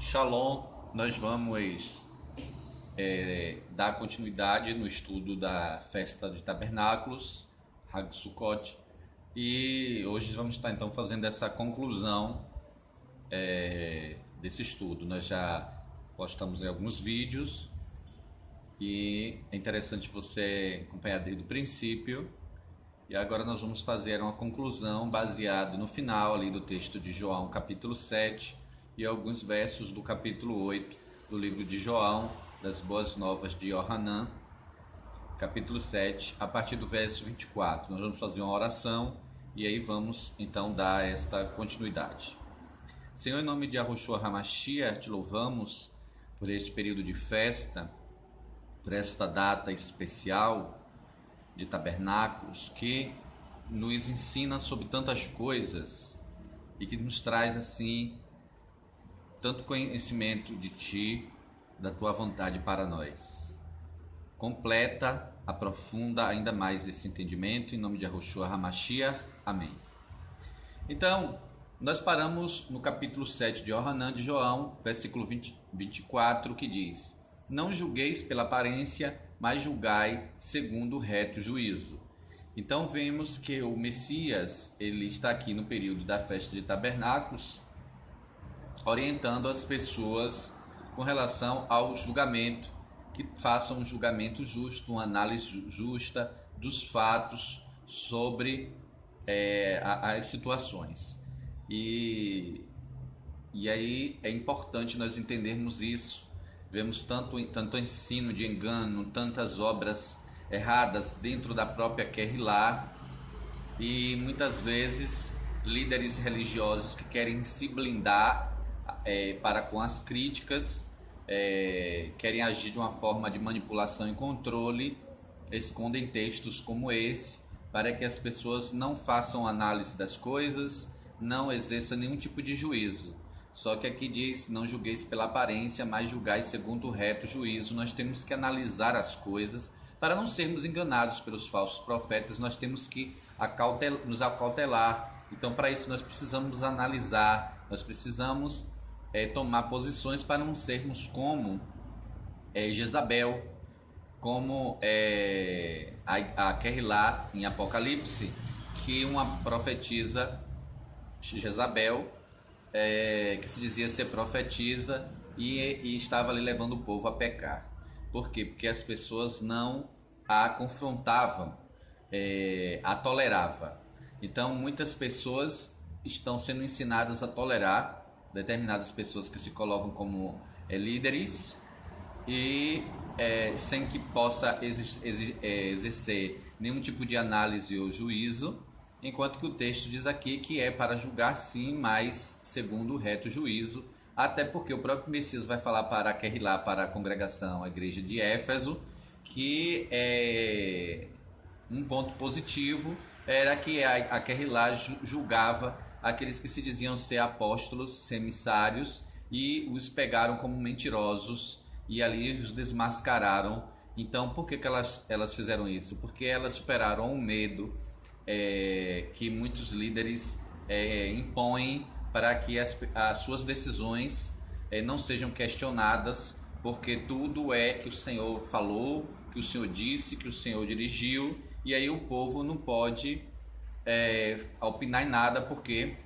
Shalom, nós vamos dar continuidade no estudo da festa de tabernáculos, Hag Sukkot, e hoje vamos estar então fazendo essa conclusão desse estudo. Nós já postamos alguns vídeos e é interessante você acompanhar desde o princípio. E agora nós vamos fazer uma conclusão baseada no final ali do texto de João, capítulo 7, e alguns versos do capítulo 8 do livro de João, das Boas Novas de Yohanan, capítulo 7, a partir do verso 24. Nós vamos fazer uma oração e aí vamos então dar esta continuidade. Senhor, em nome de Yahushua HaMashiach, te louvamos por esse período de festa, por esta data especial de tabernáculos, que nos ensina sobre tantas coisas e que nos traz assim tanto conhecimento de Ti, da Tua vontade para nós. Completa, aprofunda ainda mais esse entendimento, em nome de Yahushua HaMashiach. Amém. Então, nós paramos no capítulo 7 de Yohanan de João, versículo 24, que diz: Não julgueis pela aparência, mas julgai segundo o reto juízo. Então vemos que o Messias, ele está aqui no período da festa de tabernáculos, orientando as pessoas com relação ao julgamento, que façam um julgamento justo, uma análise justa dos fatos sobre as situações. E aí é importante nós entendermos isso. Vemos tanto ensino de engano, tantas obras erradas dentro da própria Kehillah, e muitas vezes líderes religiosos que querem se blindar para com as críticas, querem agir de uma forma de manipulação e controle, escondem textos como esse para que as pessoas não façam análise das coisas, não exerçam nenhum tipo de juízo. Só que aqui diz: não julgueis pela aparência, mas julgai segundo o reto juízo. Nós temos que analisar as coisas para não sermos enganados pelos falsos profetas. Nós temos que nos acautelar. Então, para isso, nós precisamos analisar, nós precisamos tomar posições para não sermos como Jezabel, como a Kehillah em Apocalipse, que uma profetisa, Jezabel, que se dizia ser profetisa e estava ali levando o povo a pecar. Por quê? Porque as pessoas não a confrontavam, a toleravam. Então muitas pessoas estão sendo ensinadas a tolerar determinadas pessoas que se colocam como líderes e sem que possa exercer nenhum tipo de análise ou juízo, enquanto que o texto diz aqui que é para julgar sim, mas segundo o reto juízo, até porque o próprio Messias vai falar para a Kehillah, para a congregação, a igreja de Éfeso, que um ponto positivo era que a Kehillah julgava aqueles que se diziam ser apóstolos, ser emissários, e os pegaram como mentirosos e ali os desmascararam. Então, por que elas fizeram isso? Porque elas superaram o medo que muitos líderes impõem para que as suas decisões não sejam questionadas, porque tudo é que o Senhor falou, que o Senhor disse, que o Senhor dirigiu, e aí o povo não pode opinar em nada, porque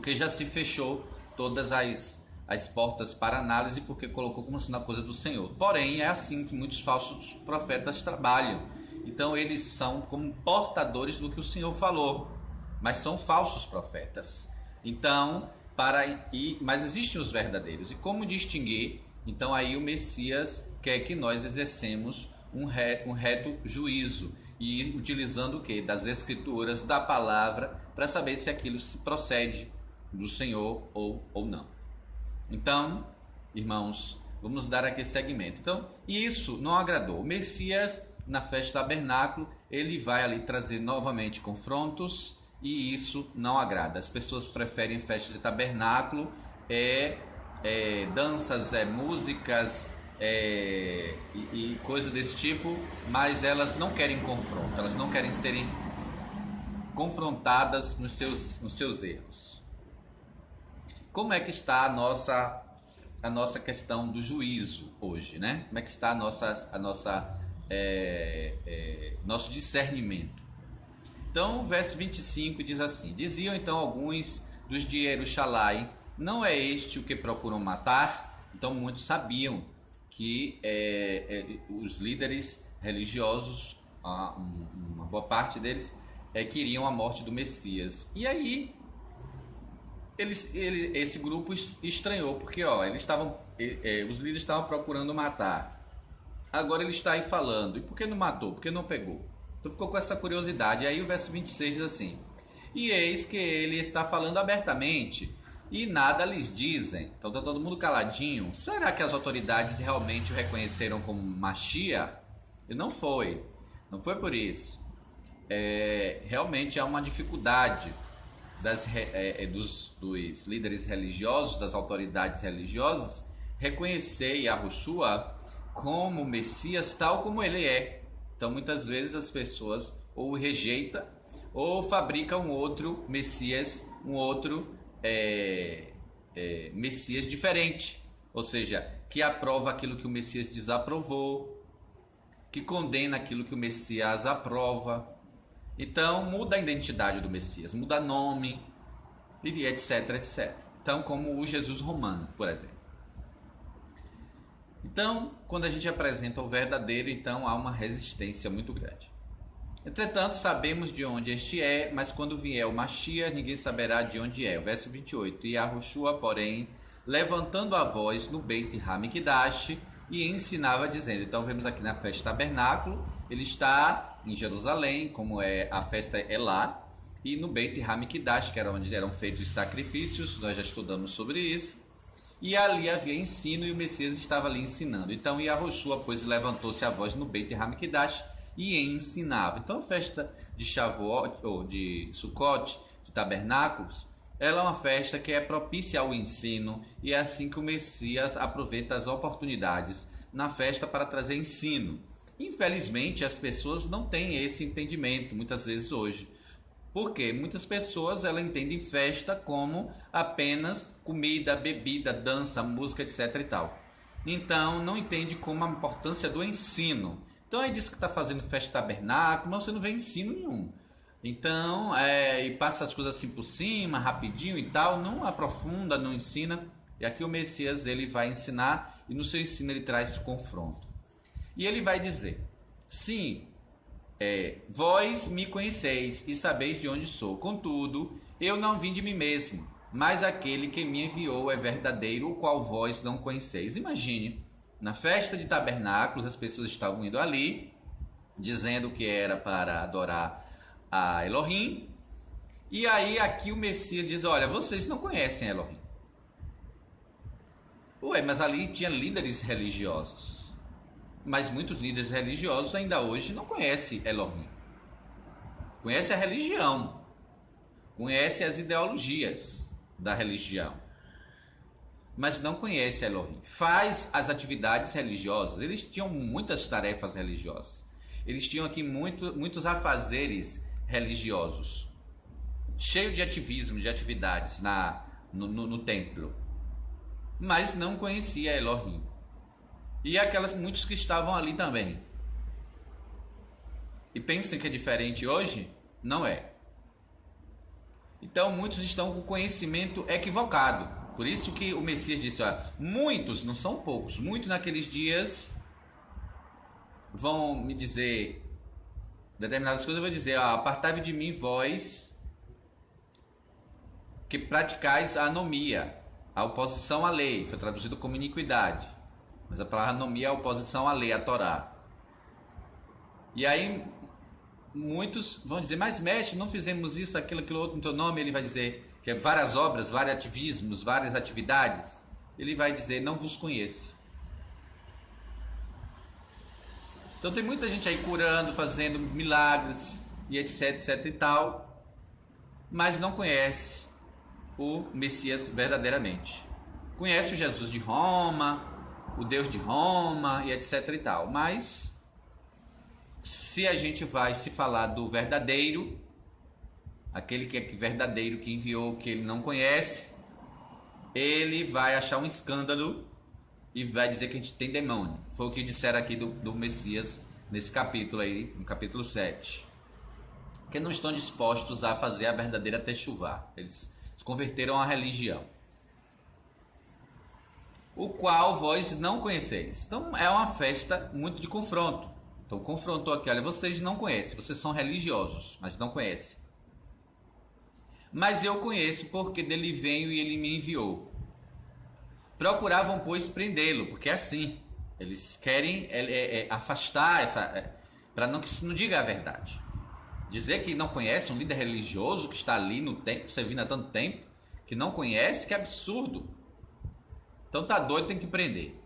já se fechou todas as portas para análise, porque colocou como sendo a coisa do Senhor. Porém, é assim que muitos falsos profetas trabalham. Então eles são como portadores do que o Senhor falou, mas são falsos profetas. Então, mas existem os verdadeiros. E como distinguir? Então aí o Messias quer que nós exercemos um reto juízo, e utilizando o quê? Das escrituras, da palavra, para saber se aquilo se procede do Senhor ou não. Então, irmãos, vamos dar aqui segmento. Então, isso não agradou. O Messias, na festa do tabernáculo, ele vai ali trazer novamente confrontos, e isso não agrada. As pessoas preferem festa de tabernáculo, danças, músicas e coisas desse tipo, mas elas não querem confronto, elas não querem serem confrontadas nos seus erros. Como é que está a nossa a nossa questão do juízo hoje, né? Como é que está nosso discernimento? Então, o verso 25 diz assim: diziam então alguns dos de Jerusalém, não é este o que procuram matar? Então, muitos sabiam que os líderes religiosos, uma boa parte deles, queriam a morte do Messias. E aí, esse grupo estranhou, porque os líderes estavam procurando matar. Agora ele está aí falando. E por que não matou? Por que não pegou? Então ficou com essa curiosidade. E aí o verso 26 diz assim: e eis que ele está falando abertamente e nada lhes dizem. Então está todo mundo caladinho. Será que as autoridades realmente o reconheceram como Machia? E não foi. Não foi por isso. Realmente há uma dificuldade dos líderes religiosos, das autoridades religiosas, reconhecer Yahushua como Messias tal como ele é. Então muitas vezes as pessoas ou rejeitam ou fabricam um outro Messias, Messias diferente, ou seja, que aprova aquilo que o Messias desaprovou, que condena aquilo que o Messias aprova. Então muda a identidade do Messias, muda nome, etc, etc. Então, como o Jesus romano, por exemplo. Então, quando a gente apresenta o verdadeiro, então há uma resistência muito grande. Entretanto, sabemos de onde este é, mas quando vier o Mashiach, ninguém saberá de onde é. O verso 28. E Yahushua, porém, levantando a voz no Beit Hamikdash, e ensinava dizendo. Então, vemos aqui na festa tabernáculo, ele está em Jerusalém, como a festa é lá, e no Beit Hamikdash, que era onde eram feitos os sacrifícios, nós já estudamos sobre isso. E ali havia ensino e o Messias estava ali ensinando. Então Yahushua, pois, levantou-se a voz no Beit Hamikdash e ensinava. Então a festa de Shavuot, ou de Sukkot, de tabernáculos, ela é uma festa que é propícia ao ensino, e é assim que o Messias aproveita as oportunidades na festa para trazer ensino. Infelizmente as pessoas não têm esse entendimento muitas vezes hoje. Porque muitas pessoas entendem festa como apenas comida, bebida, dança, música, etc e tal. Então não entende como a importância do ensino. Então aí diz que está fazendo festa tabernáculo, mas você não vê ensino nenhum. Então, e passa as coisas assim por cima, rapidinho e tal, não aprofunda, não ensina. E aqui o Messias ele vai ensinar, e no seu ensino ele traz confronto. E ele vai dizer: sim, vós me conheceis e sabeis de onde sou. Contudo, eu não vim de mim mesmo, mas aquele que me enviou é verdadeiro, o qual vós não conheceis. Imagine, na festa de tabernáculos, as pessoas estavam indo ali, dizendo que era para adorar a Elohim. E aí aqui o Messias diz: olha, vocês não conhecem Elohim. Ué, mas ali tinha líderes religiosos. Mas muitos líderes religiosos ainda hoje não conhecem Elohim. Conhecem a religião. Conhecem as ideologias da religião. Mas não conhecem Elohim. Faz as atividades religiosas. Eles tinham muitas tarefas religiosas. Eles tinham aqui muitos afazeres religiosos. Cheio de ativismo, de atividades no templo. Mas não conhecia Elohim. E muitos que estavam ali também. E pensem que é diferente hoje? Não é. Então muitos estão com conhecimento equivocado. Por isso que o Messias disse: olha, muitos, não são poucos, muitos naqueles dias vão me dizer determinadas coisas. Eu vou dizer: apartai-vos de mim, vós que praticais a anomia, a oposição à lei. Foi traduzido como iniquidade. Mas a palavra anomia é a oposição à lei, à Torá. E aí muitos vão dizer: mas mestre, não fizemos isso, aquilo outro no teu nome. Ele vai dizer que é várias obras, vários ativismos, várias atividades. Ele vai dizer: não vos conheço. Então tem muita gente aí curando, fazendo milagres e etc, etc e tal, mas não conhece o Messias verdadeiramente. Conhece o Jesus de Roma, o Deus de Roma e etc e tal. Mas se a gente vai se falar do verdadeiro, aquele que é verdadeiro, que enviou, que ele não conhece, ele vai achar um escândalo e vai dizer que a gente tem demônio. Foi o que disseram aqui do Messias nesse capítulo aí, no capítulo 7. Que não estão dispostos a fazer a verdadeira techuvá. Eles se converteram à religião, o qual vós não conheceis. Então é uma festa muito de confronto. Então confrontou aqui, olha, vocês não conhecem, vocês são religiosos, mas não conhecem. Mas eu conheço, porque dele venho e ele me enviou. Procuravam, pois, prendê-lo, porque é assim, eles querem afastar essa, para não que se não diga a verdade. Dizer que não conhece um líder religioso que está ali no templo, servindo há tanto tempo, que não conhece, que absurdo. Então tá doido, tem que prender.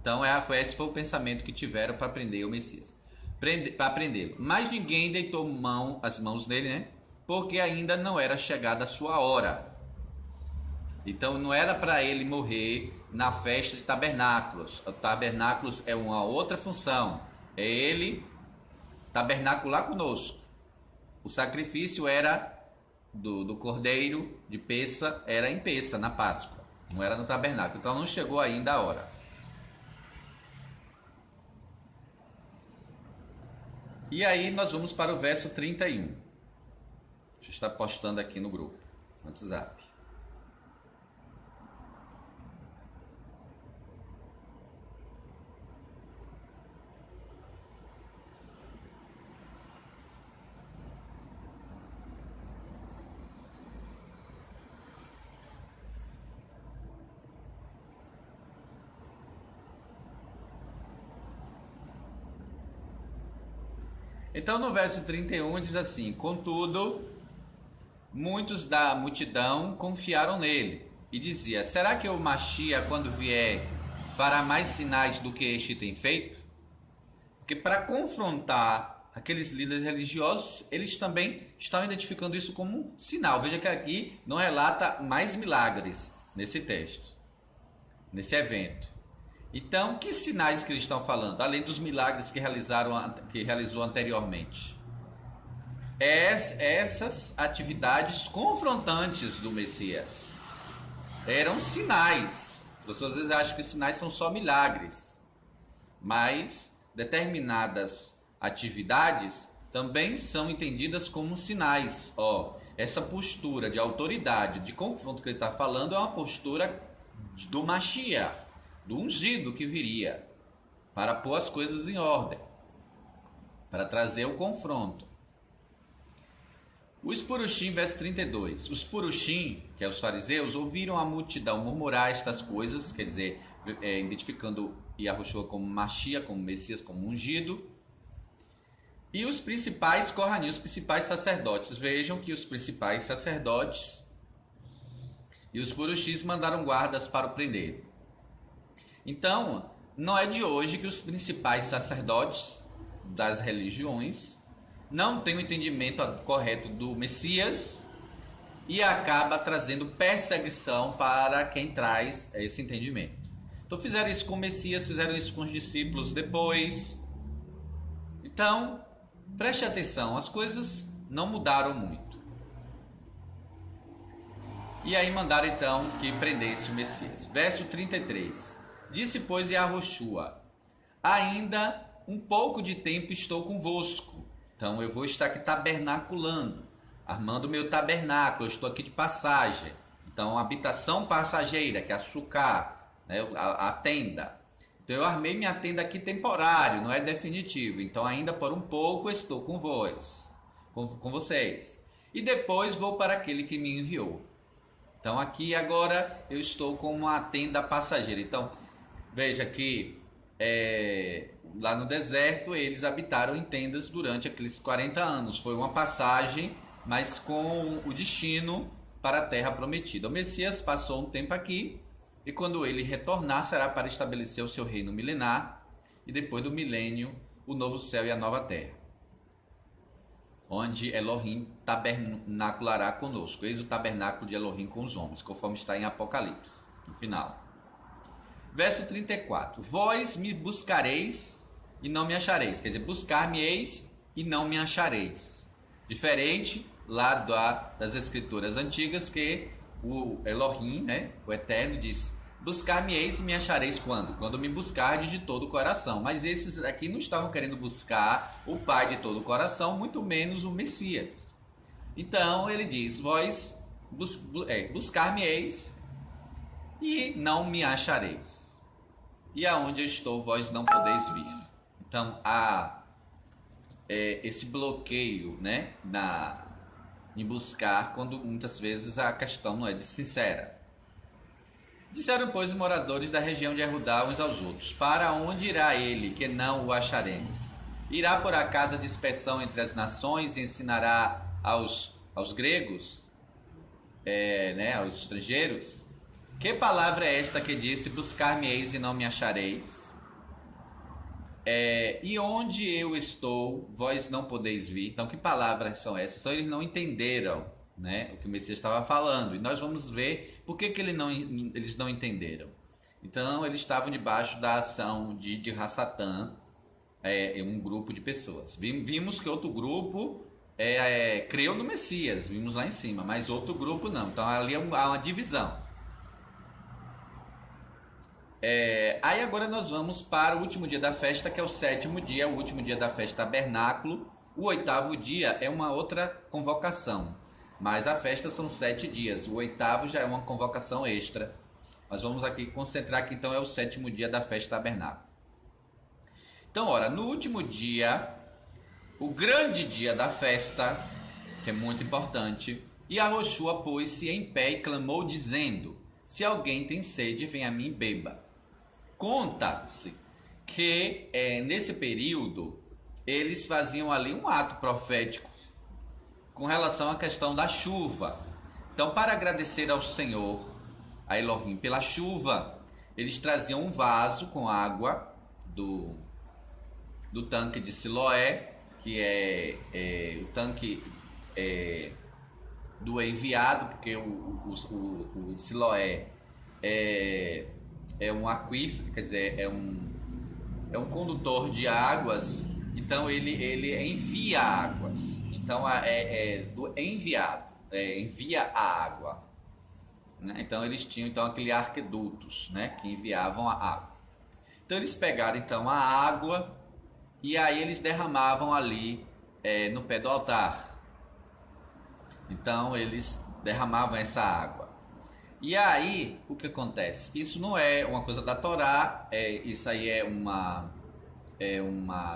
Então esse foi o pensamento que tiveram para prender o Messias, para prendê-lo. Mas ninguém deitou as mãos nele, né? Porque ainda não era chegada a sua hora. Então não era para ele morrer na festa de tabernáculos. O tabernáculos é uma outra função. É ele tabernacular conosco. O sacrifício era do cordeiro de Pessa, era em Pessa, na Páscoa. Não era no tabernáculo. Então não chegou ainda a hora. E aí nós vamos para o verso 31. Deixa eu estar postando aqui no grupo, no WhatsApp. Então no verso 31 diz assim: contudo, muitos da multidão confiaram nele e dizia: será que o Machia, quando vier, fará mais sinais do que este tem feito? Porque para confrontar aqueles líderes religiosos, eles também estão identificando isso como um sinal. Veja que aqui não relata mais milagres nesse texto, nesse evento. Então, que sinais que eles estão falando, além dos milagres que realizou anteriormente? Essas atividades confrontantes do Messias eram sinais. As pessoas às vezes acham que sinais são só milagres, mas determinadas atividades também são entendidas como sinais. Essa postura de autoridade, de confronto que ele está falando, é uma postura do Mashiach, do ungido que viria para pôr as coisas em ordem, para trazer o confronto. Os Purushim, verso 32. Os Purushim, que é os fariseus, ouviram a multidão murmurar estas coisas, quer dizer, identificando Yahushua como Mashiach, como Messias, como ungido. E os principais Kohanim, os principais sacerdotes. Vejam que os principais sacerdotes e os Purushis mandaram guardas para o prender. Então, não é de hoje que os principais sacerdotes das religiões não têm o entendimento correto do Messias e acaba trazendo perseguição para quem traz esse entendimento. Então fizeram isso com o Messias, fizeram isso com os discípulos depois. Então, preste atenção, as coisas não mudaram muito. E aí mandaram então que prendesse o Messias. Verso 33. Disse, pois, Yahushua: ainda um pouco de tempo estou convosco. Então eu vou estar aqui tabernaculando, armando o meu tabernáculo, eu estou aqui de passagem. Então, habitação passageira, que é a sucá, né, a tenda. Então eu armei minha tenda aqui temporário, não é definitivo. Então ainda por um pouco estou com vocês. E depois vou para aquele que me enviou. Então aqui agora eu estou com uma tenda passageira. Então veja que lá no deserto eles habitaram em tendas durante aqueles 40 anos. Foi uma passagem, mas com o destino para a terra prometida. O Messias passou um tempo aqui e quando ele retornar será para estabelecer o seu reino milenar e depois do milênio o novo céu e a nova terra, onde Elohim tabernaculará conosco. Eis o tabernáculo de Elohim com os homens, conforme está em Apocalipse, no final. Verso 34. Vós me buscareis e não me achareis. Quer dizer, buscar-me-eis e não me achareis. Diferente lá das escrituras antigas, que o Elohim, né, o Eterno, diz: Buscar-me-eis e me achareis quando? Quando me buscardes de todo o coração. Mas esses aqui não estavam querendo buscar o Pai de todo o coração, muito menos o Messias. Então ele diz: vós buscar-me-eis e não me achareis. E aonde eu estou, vós não podeis vir. Então há esse bloqueio, né, em buscar, quando muitas vezes a questão não é de sincera. Disseram, pois, os moradores da região de Erudá uns aos outros: para onde irá ele, que não o acharemos? Irá por acaso a dispersão entre as nações e ensinará aos gregos, aos estrangeiros? Que palavra é esta que disse: buscar-me-eis e não me achareis? E onde eu estou, vós não podeis vir. Então, que palavras são essas? Então, eles não entenderam, né, o que o Messias estava falando. E nós vamos ver por que eles não entenderam. Então, eles estavam debaixo da ação de Rassatã, um grupo de pessoas. Vimos que outro grupo creu no Messias, vimos lá em cima, mas outro grupo não. Então, ali há uma divisão. Aí agora nós vamos para o último dia da festa, que é o 7º dia, o último dia da festa tabernáculo. O 8º dia é uma outra convocação, mas a festa são 7 dias. O 8º já é uma convocação extra. Nós vamos aqui concentrar que então é o 7º dia da festa tabernáculo. Então, ora, no último dia, o grande dia da festa, que é muito importante, e Yahoshua pôs-se em pé e clamou dizendo: se alguém tem sede, vem a mim e beba. Conta-se que nesse período eles faziam ali um ato profético com relação à questão da chuva. Então, para agradecer ao Senhor, a Elohim, pela chuva, eles traziam um vaso com água do tanque de Siloé, que é o tanque do enviado, porque o Siloé é um aquífero, quer dizer, é um condutor de águas. Então ele envia águas. Então do enviado, envia a água, né? Então eles tinham aquele arquedutos, né, que enviavam a água. Então eles pegaram então a água e aí eles derramavam ali no pé do altar. Então eles derramavam essa água. E aí, o que acontece? Isso não é uma coisa da Torá, isso aí é uma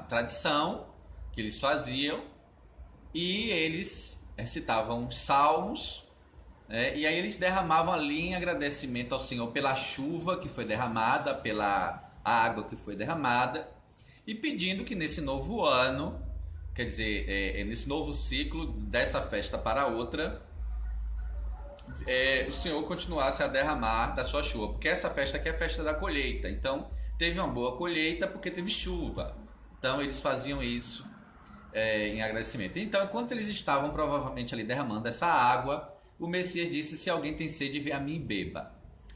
tradição que eles faziam, e eles recitavam salmos, e aí eles derramavam ali em agradecimento ao Senhor pela chuva que foi derramada, pela água que foi derramada, e pedindo que nesse novo ano, quer dizer, nesse novo ciclo, dessa festa para outra, o Senhor continuasse a derramar da sua chuva, porque essa festa aqui é a festa da colheita. Então teve uma boa colheita porque teve chuva. Então eles faziam isso em agradecimento. Então, enquanto eles estavam provavelmente ali derramando essa água, o Messias disse: se alguém tem sede, vem a mim e beba.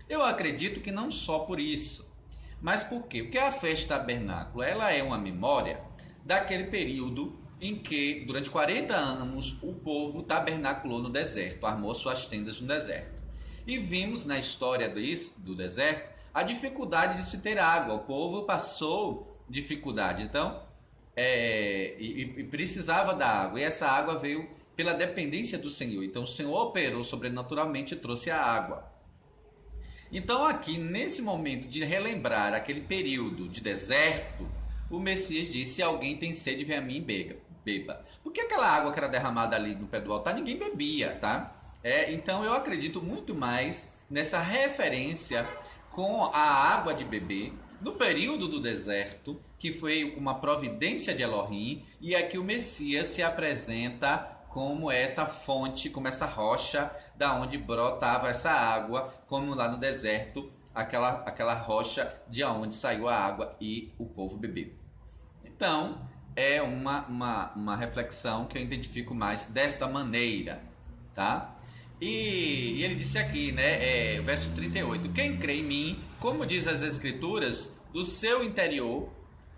Eu acredito que não só por isso, mas por quê? Porque a festa tabernáculo, ela é uma memória daquele período em que, durante 40 anos, o povo tabernaculou no deserto, armou suas tendas no deserto. E vimos na história do deserto a dificuldade de se ter água. O povo passou dificuldade, então, e precisava da água. E essa água veio pela dependência do Senhor. Então, o Senhor operou sobrenaturalmente e trouxe a água. Então, aqui, nesse momento de relembrar aquele período de deserto, o Messias disse: se alguém tem sede, vem a mim e beba. Porque aquela água que era derramada ali no pé do altar, ninguém bebia, tá? Então eu acredito muito mais nessa referência com a água de beber no período do deserto, que foi uma providência de Elohim, e aqui o Messias se apresenta como essa fonte, como essa rocha da onde brotava essa água, como lá no deserto, aquela rocha de onde saiu a água e o povo bebeu. Então, é uma reflexão que eu identifico mais desta maneira, tá? E ele disse aqui, né, verso 38, quem crê em mim, como diz as Escrituras, do seu interior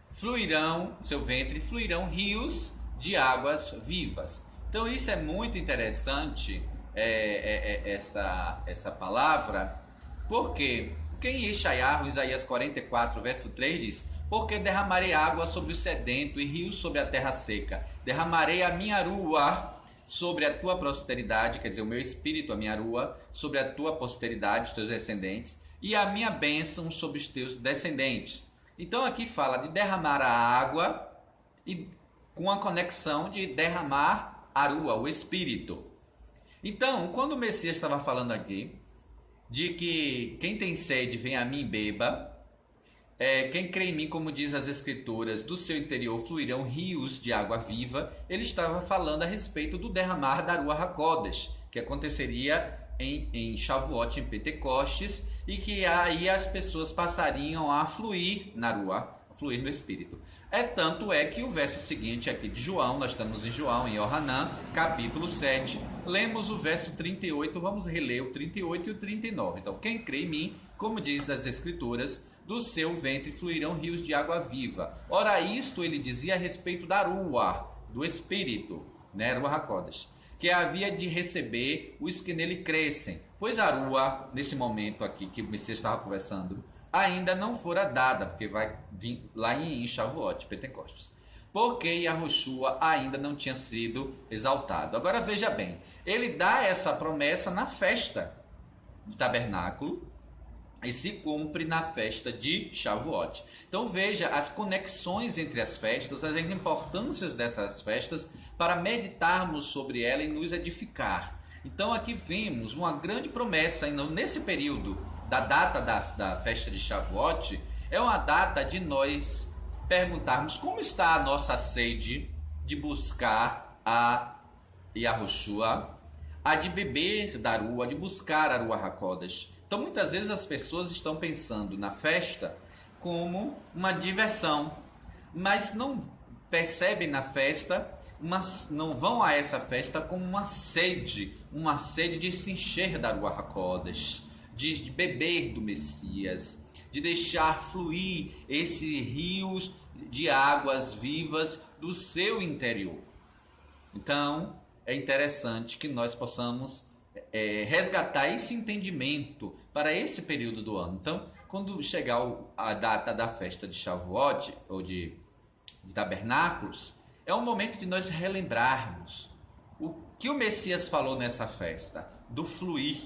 fluirão, seu ventre, fluirão rios de águas vivas. Então isso é muito interessante, essa palavra, porque Porque em Isaías 44, verso 3 diz: porque derramarei água sobre o sedento e rios sobre a terra seca. Derramarei a minha rua sobre a tua prosperidade, quer dizer, o meu espírito, a minha rua, sobre a tua posteridade, os teus descendentes, e a minha bênção sobre os teus descendentes. Então aqui fala de derramar a água e com a conexão de derramar a rua, o espírito. Então, quando o Messias estava falando aqui de que quem tem sede vem a mim e beba, quem crê em mim, como diz as escrituras, do seu interior fluirão rios de água viva, ele estava falando a respeito do derramar da Ruach HaKodesh, que aconteceria em Shavuot, em Pentecostes, e que aí as pessoas passariam a fluir na Ruach, fluir no Espírito. Tanto é que o verso seguinte aqui de João, nós estamos em João, em Yohanan, capítulo 7, lemos o verso 38, vamos reler o 38 e o 39. Então, quem crê em mim, como diz as escrituras, do seu ventre fluirão rios de água viva. Ora, isto ele dizia a respeito da Ruach, do Espírito, né, Ruach HaKodesh, que havia de receber os que nele crescem. Pois a Ruach, nesse momento aqui que o Messias estava conversando, ainda não fora dada, porque vai vir lá em Shavuot, Pentecostes. Porque Yahushua ainda não tinha sido exaltado. Agora veja bem, ele dá essa promessa na festa do tabernáculo e se cumpre na festa de Shavuot. Então veja as conexões entre as festas, as importâncias dessas festas para meditarmos sobre ela e nos edificar. Então aqui vemos uma grande promessa nesse período da data da festa de Shavuot, é uma data de nós perguntarmos como está a nossa sede de buscar a Yahushua, a de beber da Rua, de buscar a Ruach HaKodesh. Então muitas vezes as pessoas estão pensando na festa como uma diversão, mas não percebem na festa, não vão a essa festa como uma sede de se encher da Ruach HaKodesh, de beber do Messias, de deixar fluir esses rios de águas vivas do seu interior. Então, é interessante que nós possamos resgatar esse entendimento para esse período do ano. Então, quando chegar a data da festa de Shavuot, ou de tabernáculos, é um momento de nós relembrarmos o que o Messias falou nessa festa, do fluir.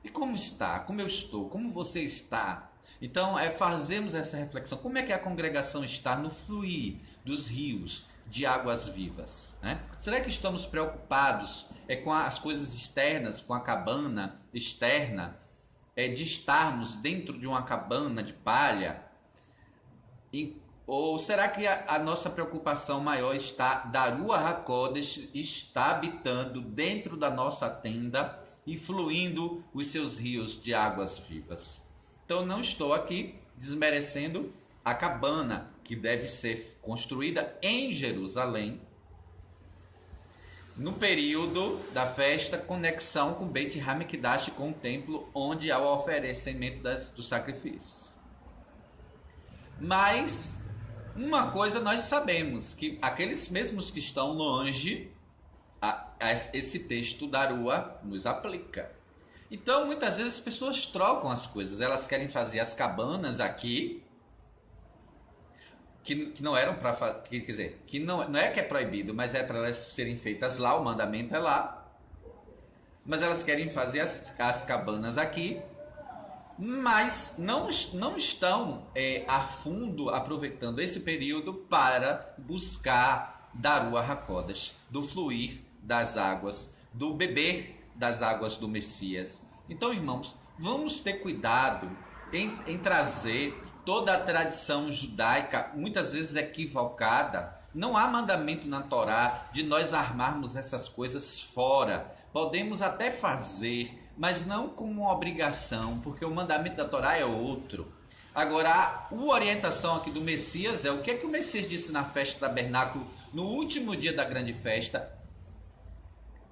E como está? Como eu estou? Como você está? Então, fazemos essa reflexão. Como é que a congregação está no fluir dos rios de águas vivas, né? Será que estamos preocupados com as coisas externas, com a cabana externa, de estarmos dentro de uma cabana de palha? Ou será que a nossa preocupação maior está da Ruach HaKodesh está habitando dentro da nossa tenda e fluindo os seus rios de águas vivas? Então não estou aqui desmerecendo a cabana que deve ser construída em Jerusalém no período da festa, conexão com Beit HaMikdash, com o templo onde há o oferecimento dos sacrifícios. Mas uma coisa nós sabemos, que aqueles mesmos que estão longe, esse texto da Rua nos aplica. Então, muitas vezes as pessoas trocam as coisas. Elas querem fazer as cabanas aqui, que não eram para fazer, quer dizer, que não é que é proibido, mas é para elas serem feitas lá, o mandamento é lá. Mas elas querem fazer as cabanas aqui, mas não estão a fundo aproveitando esse período para buscar da Ruach HaKodesh, do fluir das águas, do beber das águas do Messias. Então, irmãos, vamos ter cuidado em trazer toda a tradição judaica, muitas vezes equivocada. Não há mandamento na Torá de nós armarmos essas coisas fora. Podemos até fazer, mas não como uma obrigação, porque o mandamento da Torá é outro. Agora, a orientação aqui do Messias é o que o Messias disse na festa do tabernáculo, no último dia da grande festa: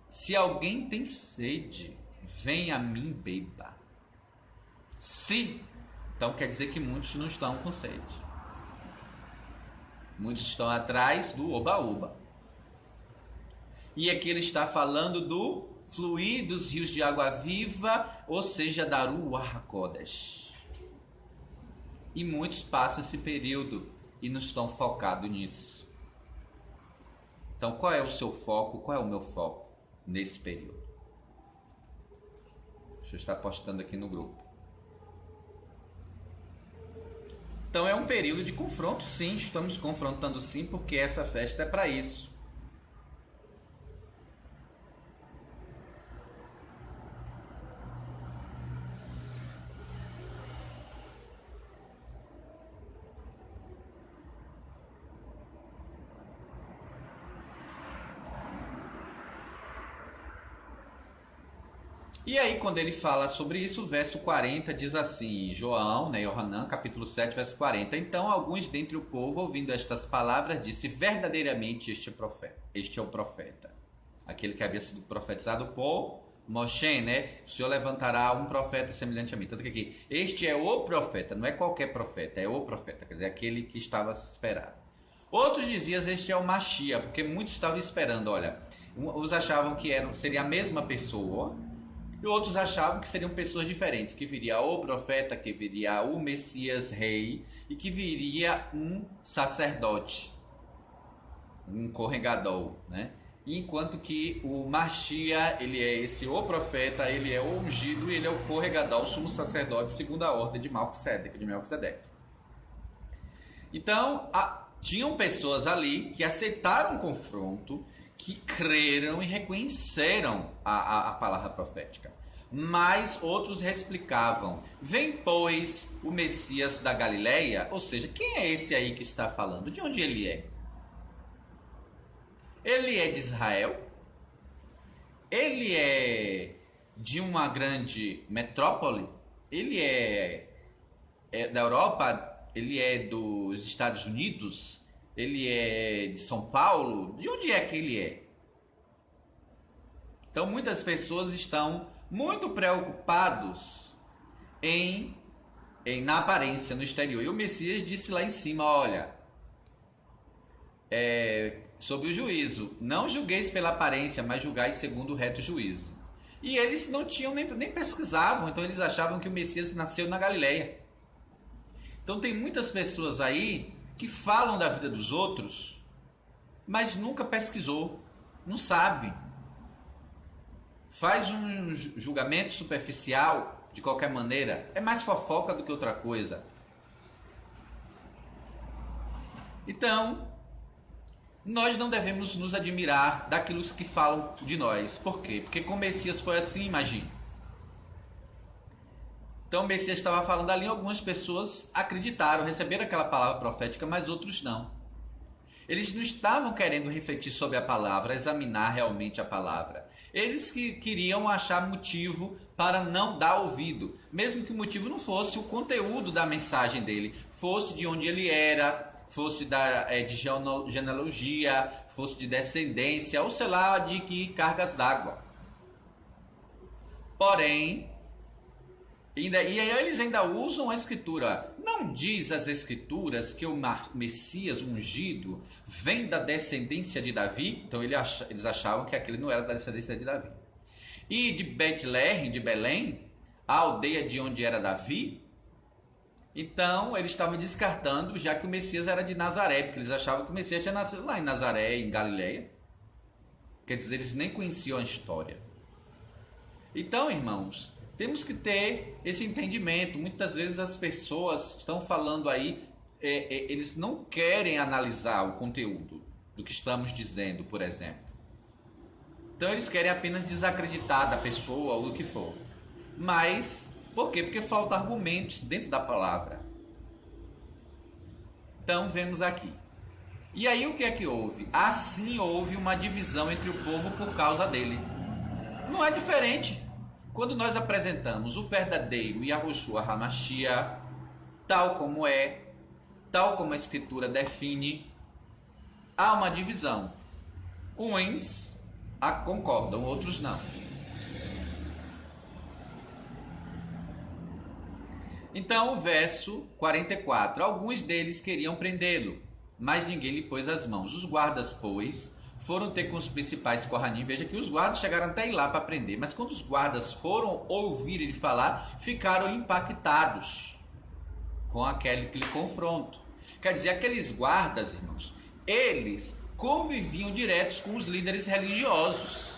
se alguém tem sede, venha a mim, beba. Se, então quer dizer que muitos não estão com sede. Muitos estão atrás do oba-oba. E aqui ele está falando do fluir dos rios de água viva, ou seja, da Ruach HaKodesh. E muitos passam esse período e não estão focados nisso. Então, qual é o seu foco? Qual é o meu foco nesse período? Deixa eu estar postando aqui no grupo. Então, é um período de confronto, sim. Estamos confrontando, sim, porque essa festa é para isso. E aí, quando ele fala sobre isso, o verso 40 diz assim, João, Yohanan, capítulo 7, verso 40. Então, alguns dentre o povo, ouvindo estas palavras, disse, verdadeiramente este é o profeta. Aquele que havia sido profetizado por Moshe, né? O Senhor levantará um profeta semelhante a mim. Tanto que aqui, este é o profeta, não é qualquer profeta, é o profeta, quer dizer, aquele que estava esperado. Outros diziam, este é o Mashiach, porque muitos estavam esperando, olha, uns achavam que seria a mesma pessoa, e outros achavam que seriam pessoas diferentes, que viria o profeta, que viria o Messias rei e que viria um sacerdote, um Kohen Gadol, né? Enquanto que o Mashiach, ele é o profeta, ele é o ungido e ele é o Kohen Gadol, o sumo sacerdote, segundo a ordem de Melquisedeque. Então, tinham pessoas ali que aceitaram o confronto, que creram e reconheceram a palavra profética. Mas outros reexplicavam, vem pois o Messias da Galileia, ou seja, quem é esse aí que está falando? De onde ele é? Ele é de Israel? Ele é de uma grande metrópole? Ele é da Europa? Ele é dos Estados Unidos? Ele é de São Paulo? De onde é que ele é? Então muitas pessoas estão muito preocupados na aparência, no exterior. E o Messias disse lá em cima, olha, sobre o juízo, não julgueis pela aparência, mas julgai segundo o reto juízo. E eles não tinham nem pesquisavam, então eles achavam que o Messias nasceu na Galileia. Então tem muitas pessoas aí que falam da vida dos outros, mas nunca pesquisou, não sabe. Faz um julgamento superficial, de qualquer maneira, é mais fofoca do que outra coisa. Então, nós não devemos nos admirar daquilo que falam de nós. Por quê? Porque com o Messias foi assim, imagine. Então o Messias estava falando ali, algumas pessoas acreditaram, receberam aquela palavra profética, mas outros não. Eles não estavam querendo refletir sobre a palavra, examinar realmente a palavra. Eles que queriam achar motivo para não dar ouvido, mesmo que o motivo não fosse o conteúdo da mensagem dele, fosse de onde ele era, fosse de genealogia, fosse de descendência, ou sei lá, de que cargas d'água. Porém, e aí eles ainda usam a escritura. Não diz as escrituras que o Messias ungido vem da descendência de Davi? Então eles achavam que aquele não era da descendência de Davi. E de Betlehem, de Belém, a aldeia de onde era Davi? Então eles estavam descartando, já que o Messias era de Nazaré, porque eles achavam que o Messias tinha nascido lá em Nazaré, em Galileia. Quer dizer, eles nem conheciam a história. Então, irmãos, temos que ter esse entendimento. Muitas vezes as pessoas estão falando aí, eles não querem analisar o conteúdo do que estamos dizendo, por exemplo. Então eles querem apenas desacreditar da pessoa ou do que for. Mas, por quê? Porque faltam argumentos dentro da palavra. Então vemos aqui. E aí o que é que houve? Assim houve uma divisão entre o povo por causa dele. Não é diferente. Quando nós apresentamos o verdadeiro Yahushua HaMashiach, tal como a Escritura define, há uma divisão. Uns concordam, outros não. Então, o verso 44. Alguns deles queriam prendê-lo, mas ninguém lhe pôs as mãos. Os guardas, pois, foram ter com os principais Kohanim. Veja que os guardas chegaram até ir lá para prender, mas quando os guardas foram ouvir ele falar, ficaram impactados. com aquele confronto. Quer dizer, aqueles guardas, irmãos, eles conviviam diretos com os líderes religiosos.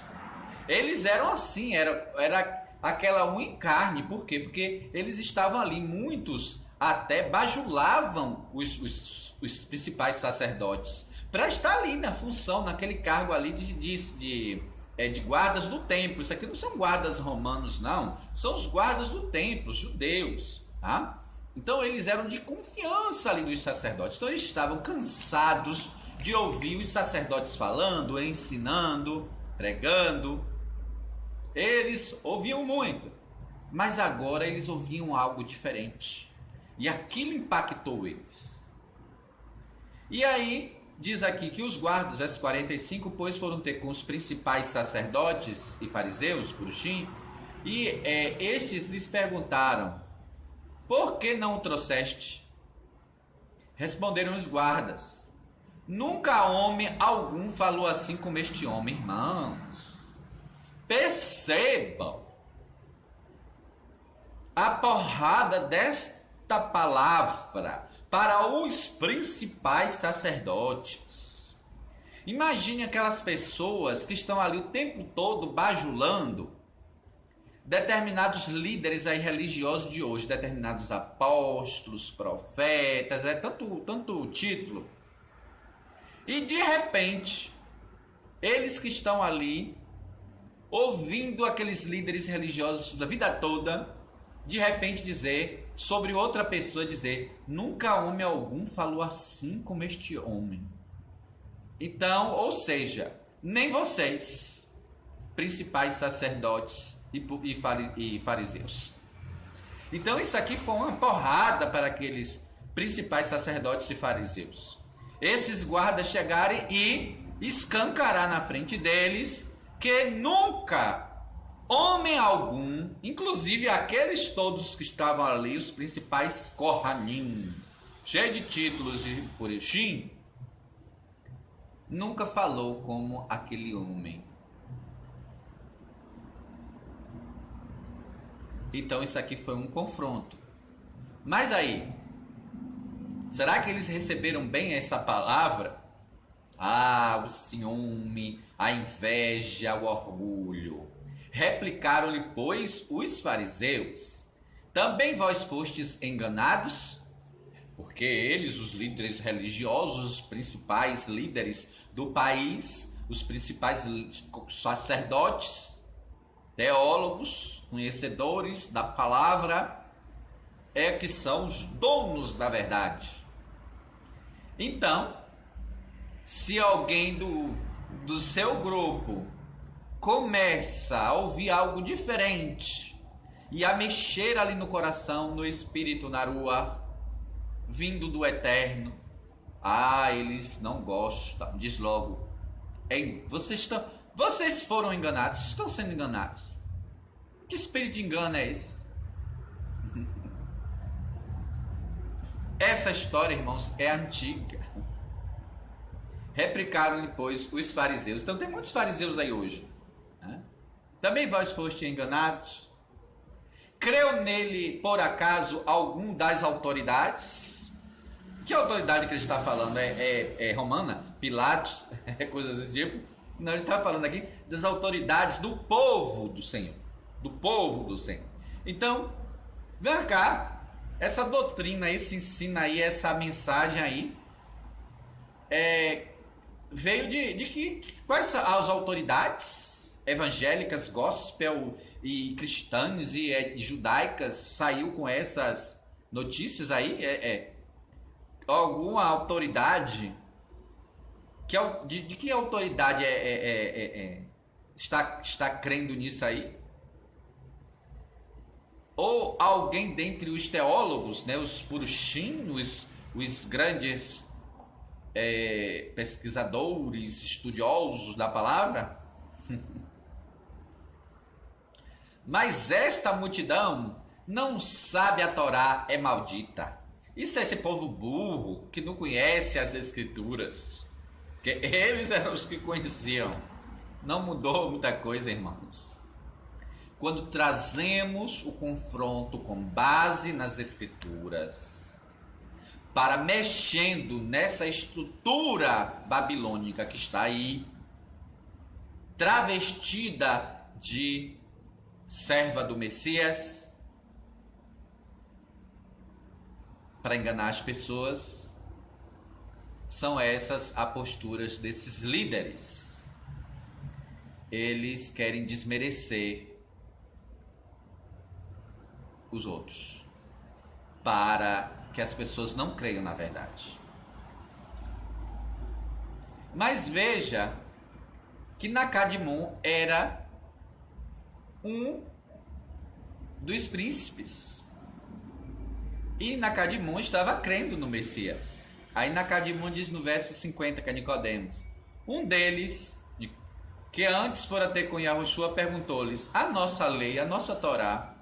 Eles eram assim, era aquela unha em carne. Por quê? Porque eles estavam ali, muitos até bajulavam os principais sacerdotes para estar ali na função, naquele cargo ali de guardas do templo. Isso aqui não são guardas romanos, não. São os guardas do templo, os judeus. Tá? Então eles eram de confiança ali dos sacerdotes. Então eles estavam cansados de ouvir os sacerdotes falando, ensinando, pregando. Eles ouviam muito, mas agora eles ouviam algo diferente. E aquilo impactou eles. E aí, diz aqui que os guardas, verso 45, pois foram ter com os principais sacerdotes e fariseus, Purushim, e estes lhes perguntaram: por que não o trouxeste? Responderam os guardas: nunca homem algum falou assim como este homem. Irmãos, percebam a porrada desta palavra para os principais sacerdotes. Imagine aquelas pessoas que estão ali o tempo todo bajulando determinados líderes aí religiosos de hoje, determinados apóstolos, profetas, tanto título. E de repente, eles que estão ali ouvindo aqueles líderes religiosos da vida toda, de repente dizer sobre outra pessoa, dizer: nunca homem algum falou assim como este homem. Então, ou seja, nem vocês, principais sacerdotes e fariseus. Então isso aqui foi uma porrada para aqueles principais sacerdotes e fariseus. Esses guardas chegarem e escancarar na frente deles que nunca homem algum, inclusive aqueles todos que estavam ali, os principais Kohanim, cheio de títulos de Purushim, nunca falou como aquele homem. Então isso aqui foi um confronto. Mas aí, será que eles receberam bem essa palavra? Ah, o ciúme, a inveja, o orgulho. Replicaram-lhe, pois, os fariseus: também vós fostes enganados? Porque eles, os líderes religiosos, os principais líderes do país, os principais sacerdotes, teólogos, conhecedores da palavra, que são os donos da verdade. Então, se alguém do seu grupo começa a ouvir algo diferente e a mexer ali no coração, no espírito, na rua, vindo do eterno, eles não gostam. Diz logo: ei, vocês foram enganados, vocês estão sendo enganados. Que espírito de engano é esse? Essa história, irmãos, é antiga. Replicaram-lhe, pois, os fariseus. Então tem muitos fariseus aí hoje. Né? Também vós fostes enganados? Creu nele, por acaso, algum das autoridades? Que autoridade que ele está falando? É romana? Pilatos? Coisas desse tipo? Não, ele está falando aqui das autoridades do povo do Senhor. Do povo do Senhor. Então, vem cá. Essa doutrina, esse ensino aí, essa mensagem aí, veio de que quais são as autoridades evangélicas, gospel e cristãs e judaicas saiu com essas notícias aí? Alguma autoridade? De que autoridade está crendo nisso aí? Ou alguém dentre os teólogos, né, os Purushim, os grandes pesquisadores, estudiosos da palavra? Mas esta multidão não sabe a Torá, é maldita. Isso é esse povo burro que não conhece as escrituras. Que eles eram os que conheciam. Não mudou muita coisa, irmãos. Quando trazemos o confronto com base nas escrituras, para, mexendo nessa estrutura babilônica que está aí, travestida de serva do Messias, para enganar as pessoas. São essas as posturas desses líderes. Eles querem desmerecer os outros, para que as pessoas não creiam na verdade. Mas veja que Nakadimun era um dos príncipes. E Nakadimun estava crendo no Messias. Aí Nakadimun diz no verso 50, que é Nicodemos: um deles, que antes fora ter com Yahushua, perguntou-lhes: a nossa lei, a nossa Torá,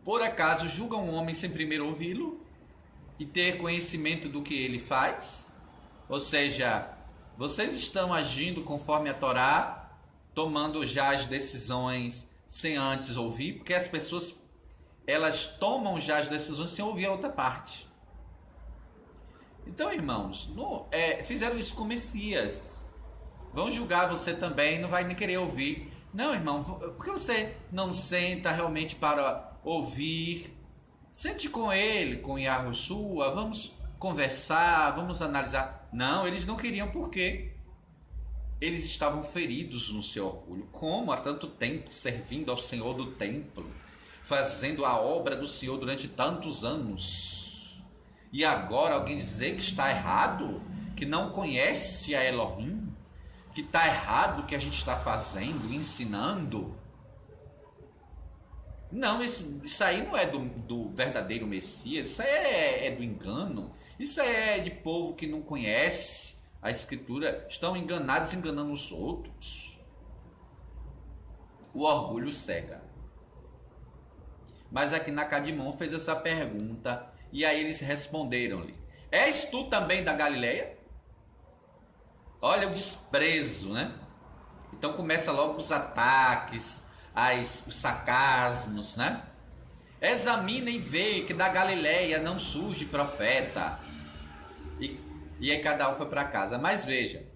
por acaso julga um homem sem primeiro ouvi-lo e ter conhecimento do que ele faz? Ou seja, vocês estão agindo conforme a Torá, tomando já as decisões sem antes ouvir, porque as pessoas, elas tomam já as decisões sem ouvir a outra parte. Então, irmãos, fizeram isso com o Messias. Vão julgar você também, não vai nem querer ouvir. Não, irmão, por que você não senta realmente para ouvir? Sente com ele, com Yahushua, vamos conversar, vamos analisar. Não, eles não queriam, porque eles estavam feridos no seu orgulho. Como há tanto tempo servindo ao Senhor do templo, fazendo a obra do Senhor durante tantos anos, e agora alguém dizer que está errado, que não conhece a Elohim, que está errado o que a gente está fazendo, ensinando? Não, isso aí não é do verdadeiro Messias, isso aí é do engano, isso aí é de povo que não conhece a Escritura, estão enganados, enganando os outros. O orgulho cega. Mas aqui Nakadimun fez essa pergunta, e aí eles responderam-lhe: és tu também da Galileia? Olha o desprezo, né? Então começa logo os ataques, os sarcasmos, né? Examina e vê que da Galileia não surge profeta. E aí cada um foi para casa. Mas veja,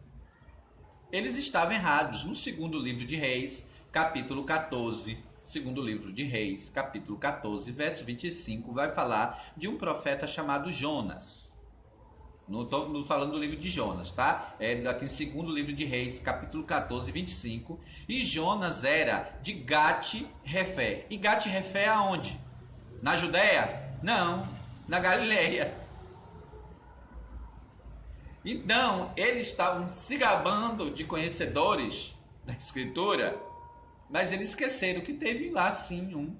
eles estavam errados. No segundo livro de Reis, capítulo 14, segundo livro de Reis, capítulo 14, verso 25, vai falar de um profeta chamado Jonas. Não estou falando do livro de Jonas, tá? É daqui em segundo livro de Reis, capítulo 14, 25. E Jonas era de Gat-Refé. E Gat-Refé aonde? Na Judéia? Não, na Galileia. Então, eles estavam se gabando de conhecedores da Escritura, mas eles esqueceram que teve lá sim um.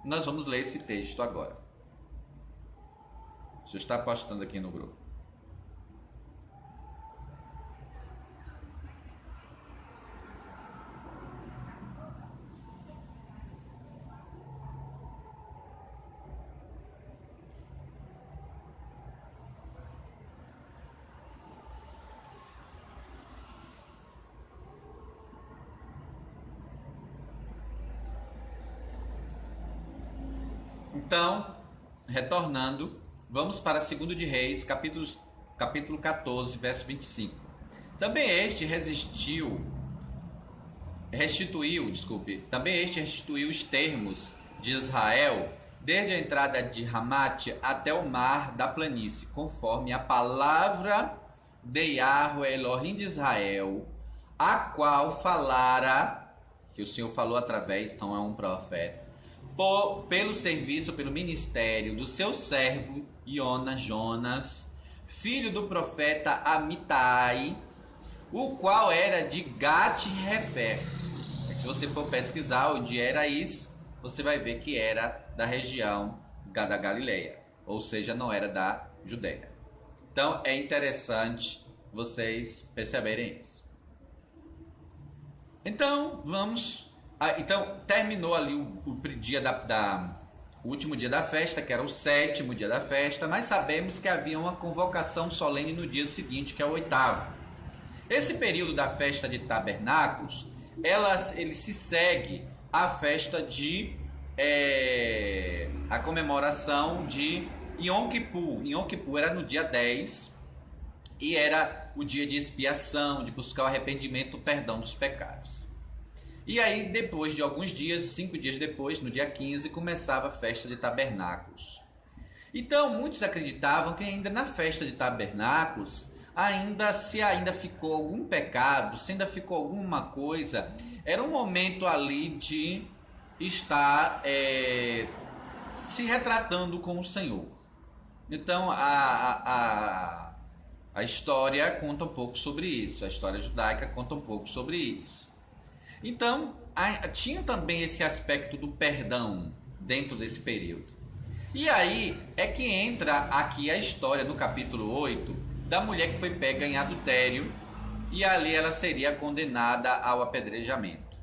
Nós vamos ler esse texto agora. Deixa eu estar postando aqui no grupo. Então, retornando, vamos para 2 de Reis, capítulo 14, verso 25. Também este restituiu os termos de Israel, desde a entrada de Ramate até o mar da planície, conforme a palavra de Yahweh Elohim de Israel, a qual falara, que o Senhor falou através, então é um profeta, pelo serviço, pelo ministério do seu servo Jonas, filho do profeta Amitai, o qual era de Gat-Refé. Se você for pesquisar onde era isso, você vai ver que era da região da Galileia, ou seja, não era da Judéia. Então é interessante vocês perceberem isso. Então então terminou ali o dia o último dia da festa, que era o 7º dia da festa, mas sabemos que havia uma convocação solene no dia seguinte, que é o 8º. Esse período da festa de tabernáculos, ele se segue à festa a comemoração de Yom Kippur. Yom Kippur era no dia 10 e era o dia de expiação, de buscar o arrependimento, o perdão dos pecados. E aí, depois de alguns dias, 5 dias depois, no dia 15, começava a festa de tabernáculos. Então, muitos acreditavam que ainda na festa de tabernáculos, se ainda ficou algum pecado, se ainda ficou alguma coisa, era um momento ali de estar se retratando com o Senhor. Então, a história conta um pouco sobre isso, a história judaica conta um pouco sobre isso. Então, tinha também esse aspecto do perdão dentro desse período. E aí é que entra aqui a história no capítulo 8 da mulher que foi pega em adultério e ali ela seria condenada ao apedrejamento.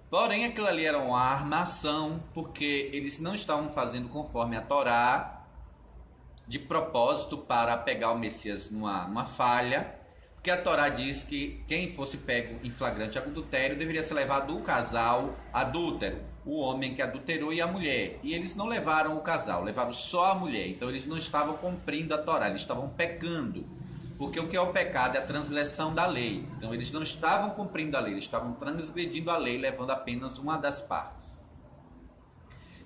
Porém, aquilo ali era uma armação, porque eles não estavam fazendo conforme a Torá, de propósito para pegar o Messias numa falha, porque a Torá diz que quem fosse pego em flagrante adultério deveria ser levado o casal adúltero, o homem que adulterou e a mulher. E eles não levaram o casal, levaram só a mulher. Então eles não estavam cumprindo a Torá, eles estavam pecando. Porque o que é o pecado é a transgressão da lei. Então eles não estavam cumprindo a lei, eles estavam transgredindo a lei, levando apenas uma das partes.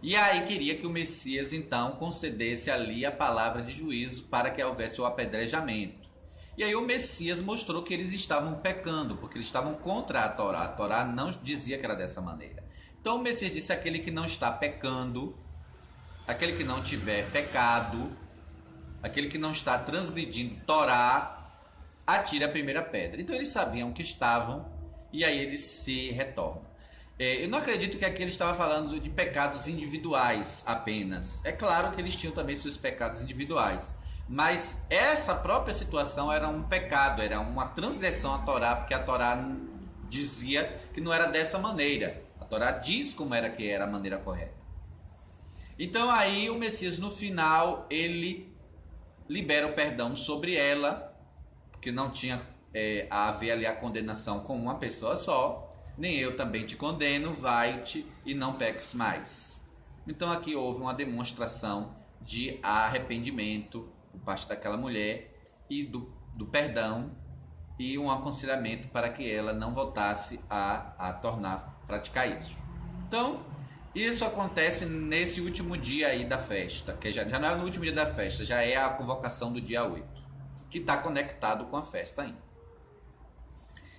E aí queria que o Messias então concedesse ali a palavra de juízo para que houvesse o apedrejamento. E aí o Messias mostrou que eles estavam pecando, porque eles estavam contra a Torá. A Torá não dizia que era dessa maneira. Então o Messias disse: aquele que não está pecando, aquele que não tiver pecado, aquele que não está transgredindo Torá, atire a primeira pedra. Então eles sabiam que estavam, e aí eles se retornam. Eu não acredito que aqui ele estava falando de pecados individuais apenas. É claro que eles tinham também seus pecados individuais. Mas essa própria situação era um pecado, era uma transgressão à Torá, porque a Torá dizia que não era dessa maneira. A Torá diz como era que era a maneira correta. Então aí o Messias no final, ele libera o perdão sobre ela, porque não tinha a ver ali a condenação com uma pessoa só. Nem eu também te condeno, vai-te e não peques mais. Então aqui houve uma demonstração de arrependimento por parte daquela mulher e do perdão e um aconselhamento para que ela não voltasse a praticar isso. Então, isso acontece nesse último dia aí da festa, que já não é no último dia da festa, já é a convocação do dia 8, que está conectado com a festa ainda.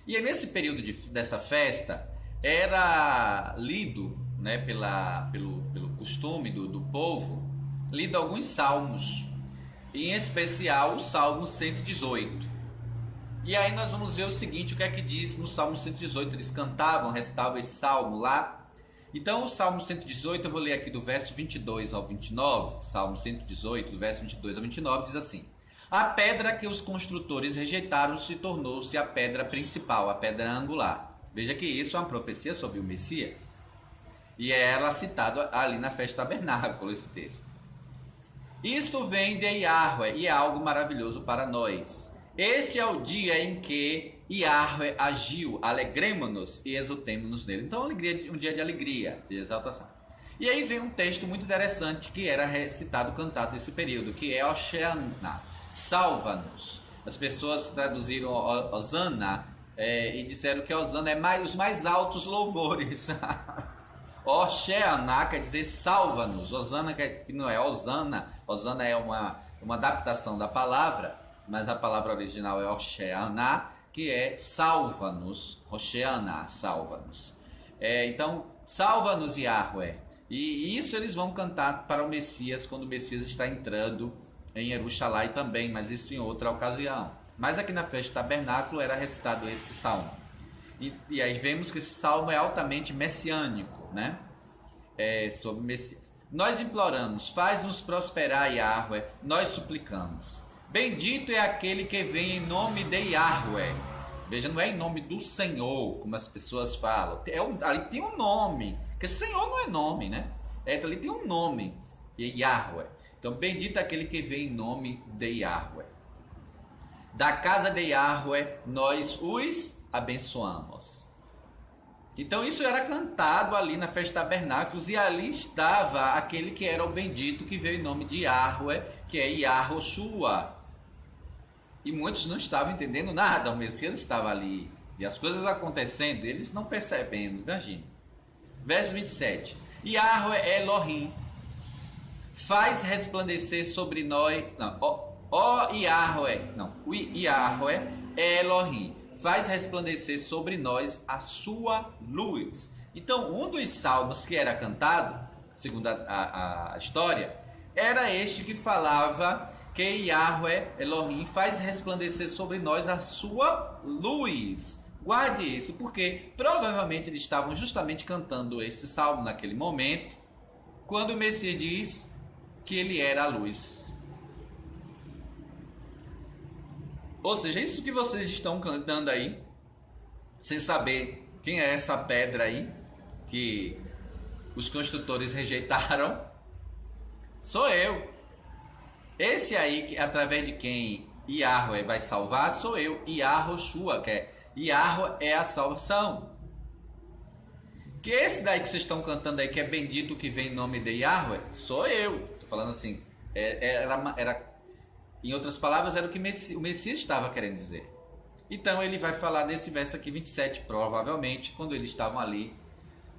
E nesse período dessa festa, era lido, né, pelo costume do povo, lido alguns salmos, em especial o Salmo 118. E aí nós vamos ver o seguinte, o que é que diz no Salmo 118, eles cantavam, recitavam esse salmo lá. Então o Salmo 118, eu vou ler aqui do verso 22 ao 29, Salmo 118, do verso 22 ao 29, diz assim: a pedra que os construtores rejeitaram se tornou-se a pedra principal, a pedra angular. Veja que isso é uma profecia sobre o Messias. E é ela citada ali na festa tabernáculo, esse texto. Isto vem de Yahweh e é algo maravilhoso para nós. Este é o dia em que Yahweh agiu, alegremo-nos e exultemo-nos nele. Então, alegria, um dia de alegria, de exaltação. E aí vem um texto muito interessante que era recitado, cantado nesse período, que é Osheana, salva-nos. As pessoas traduziram Osana e disseram que Osana é os mais altos louvores. Osheana quer dizer salva-nos. Osana que não é Osana. Osana é uma adaptação da palavra, mas a palavra original é Osheana, que é salva-nos. Osheana, salva-nos. Então, salva-nos, Yahweh. E isso eles vão cantar para o Messias quando o Messias está entrando em Jerusalém também, mas isso em outra ocasião. Mas aqui na festa do tabernáculo era recitado esse salmo. E aí vemos que esse salmo é altamente messiânico, né? Sobre o Messias. Nós imploramos, faz-nos prosperar, Yahweh, nós suplicamos. Bendito é aquele que vem em nome de Yahweh. Veja, não é em nome do Senhor, como as pessoas falam. Ali tem um nome, porque Senhor não é nome, né? Ali tem um nome, Yahweh. Então, bendito é aquele que vem em nome de Yahweh. Da casa de Yahweh, nós os abençoamos. Então isso era cantado ali na festa de tabernáculos, e ali estava aquele que era o bendito, que veio em nome de Yahweh, que é Yahoshua. E muitos não estavam entendendo nada, o Messias estava ali, e as coisas acontecendo, eles não percebendo, imagina. Verso 27. Yahweh Elohim, faz resplandecer sobre nós, não, ó Yahweh, não, o Yahweh Elohim, faz resplandecer sobre nós a sua luz. Então, um dos salmos que era cantado, segundo a história, era este que falava que Yahweh Elohim faz resplandecer sobre nós a sua luz. Guarde isso, porque provavelmente eles estavam justamente cantando esse salmo naquele momento, quando o Messias diz que ele era a luz. Ou seja, isso que vocês estão cantando aí, sem saber quem é essa pedra aí, que os construtores rejeitaram, sou eu. Esse aí, através de quem Yahweh vai salvar, sou eu. Yahoshua, que é Yahweh é a salvação. Que esse daí que vocês estão cantando aí, que é bendito que vem em nome de Yahweh, sou eu. Estou falando assim, em outras palavras, era o que o Messias estava querendo dizer. Então ele vai falar nesse verso aqui 27, provavelmente, quando eles estavam ali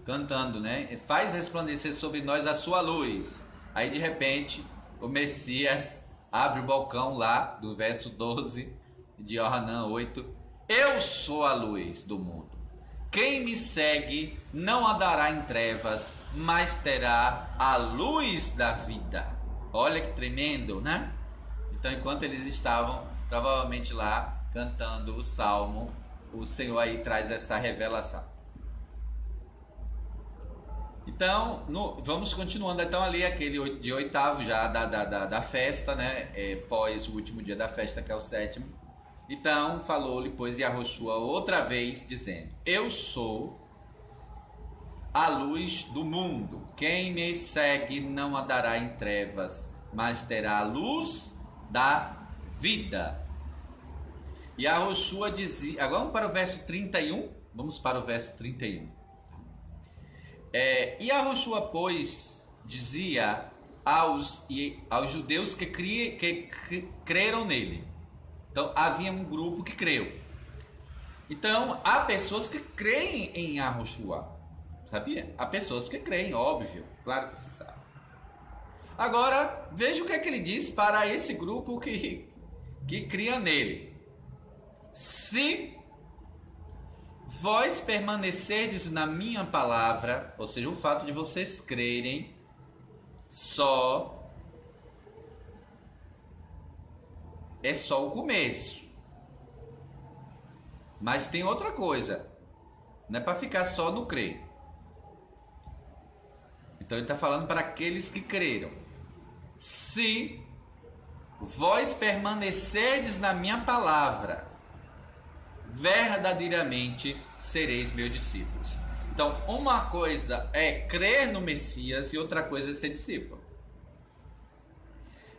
cantando, né? Faz resplandecer sobre nós a sua luz. Aí de repente, o Messias abre o balcão lá, do verso 12 de Yohanan 8. Eu sou a luz do mundo. Quem me segue não andará em trevas, mas terá a luz da vida. Olha que tremendo, né? Então, enquanto eles estavam provavelmente lá cantando o salmo, o Senhor aí traz essa revelação. Então, vamos continuando. Então, ali aquele de oitavo já da festa, né? Pós o último dia da festa, que é o sétimo. Então, falou-lhe, pois, Yahoshua outra vez, dizendo: eu sou a luz do mundo. Quem me segue não andará em trevas, mas terá a luz da vida. E Yahoshua dizia, agora vamos para o verso 31. Vamos para o verso 31. E Yahoshua, pois, dizia aos judeus que creram nele. Então havia um grupo que creu. Então há pessoas que creem em Yahoshua, sabia? Há pessoas que creem, óbvio, claro que você sabe. Agora, veja o que é que ele diz para esse grupo que cria nele. Se vós permanecerdes na minha palavra, ou seja, o fato de vocês crerem, é só o começo. Mas tem outra coisa. Não é para ficar só no crer. Então ele está falando para aqueles que creram. Se vós permanecerdes na minha palavra, verdadeiramente sereis meus discípulos. Então, uma coisa é crer no Messias e outra coisa é ser discípulo.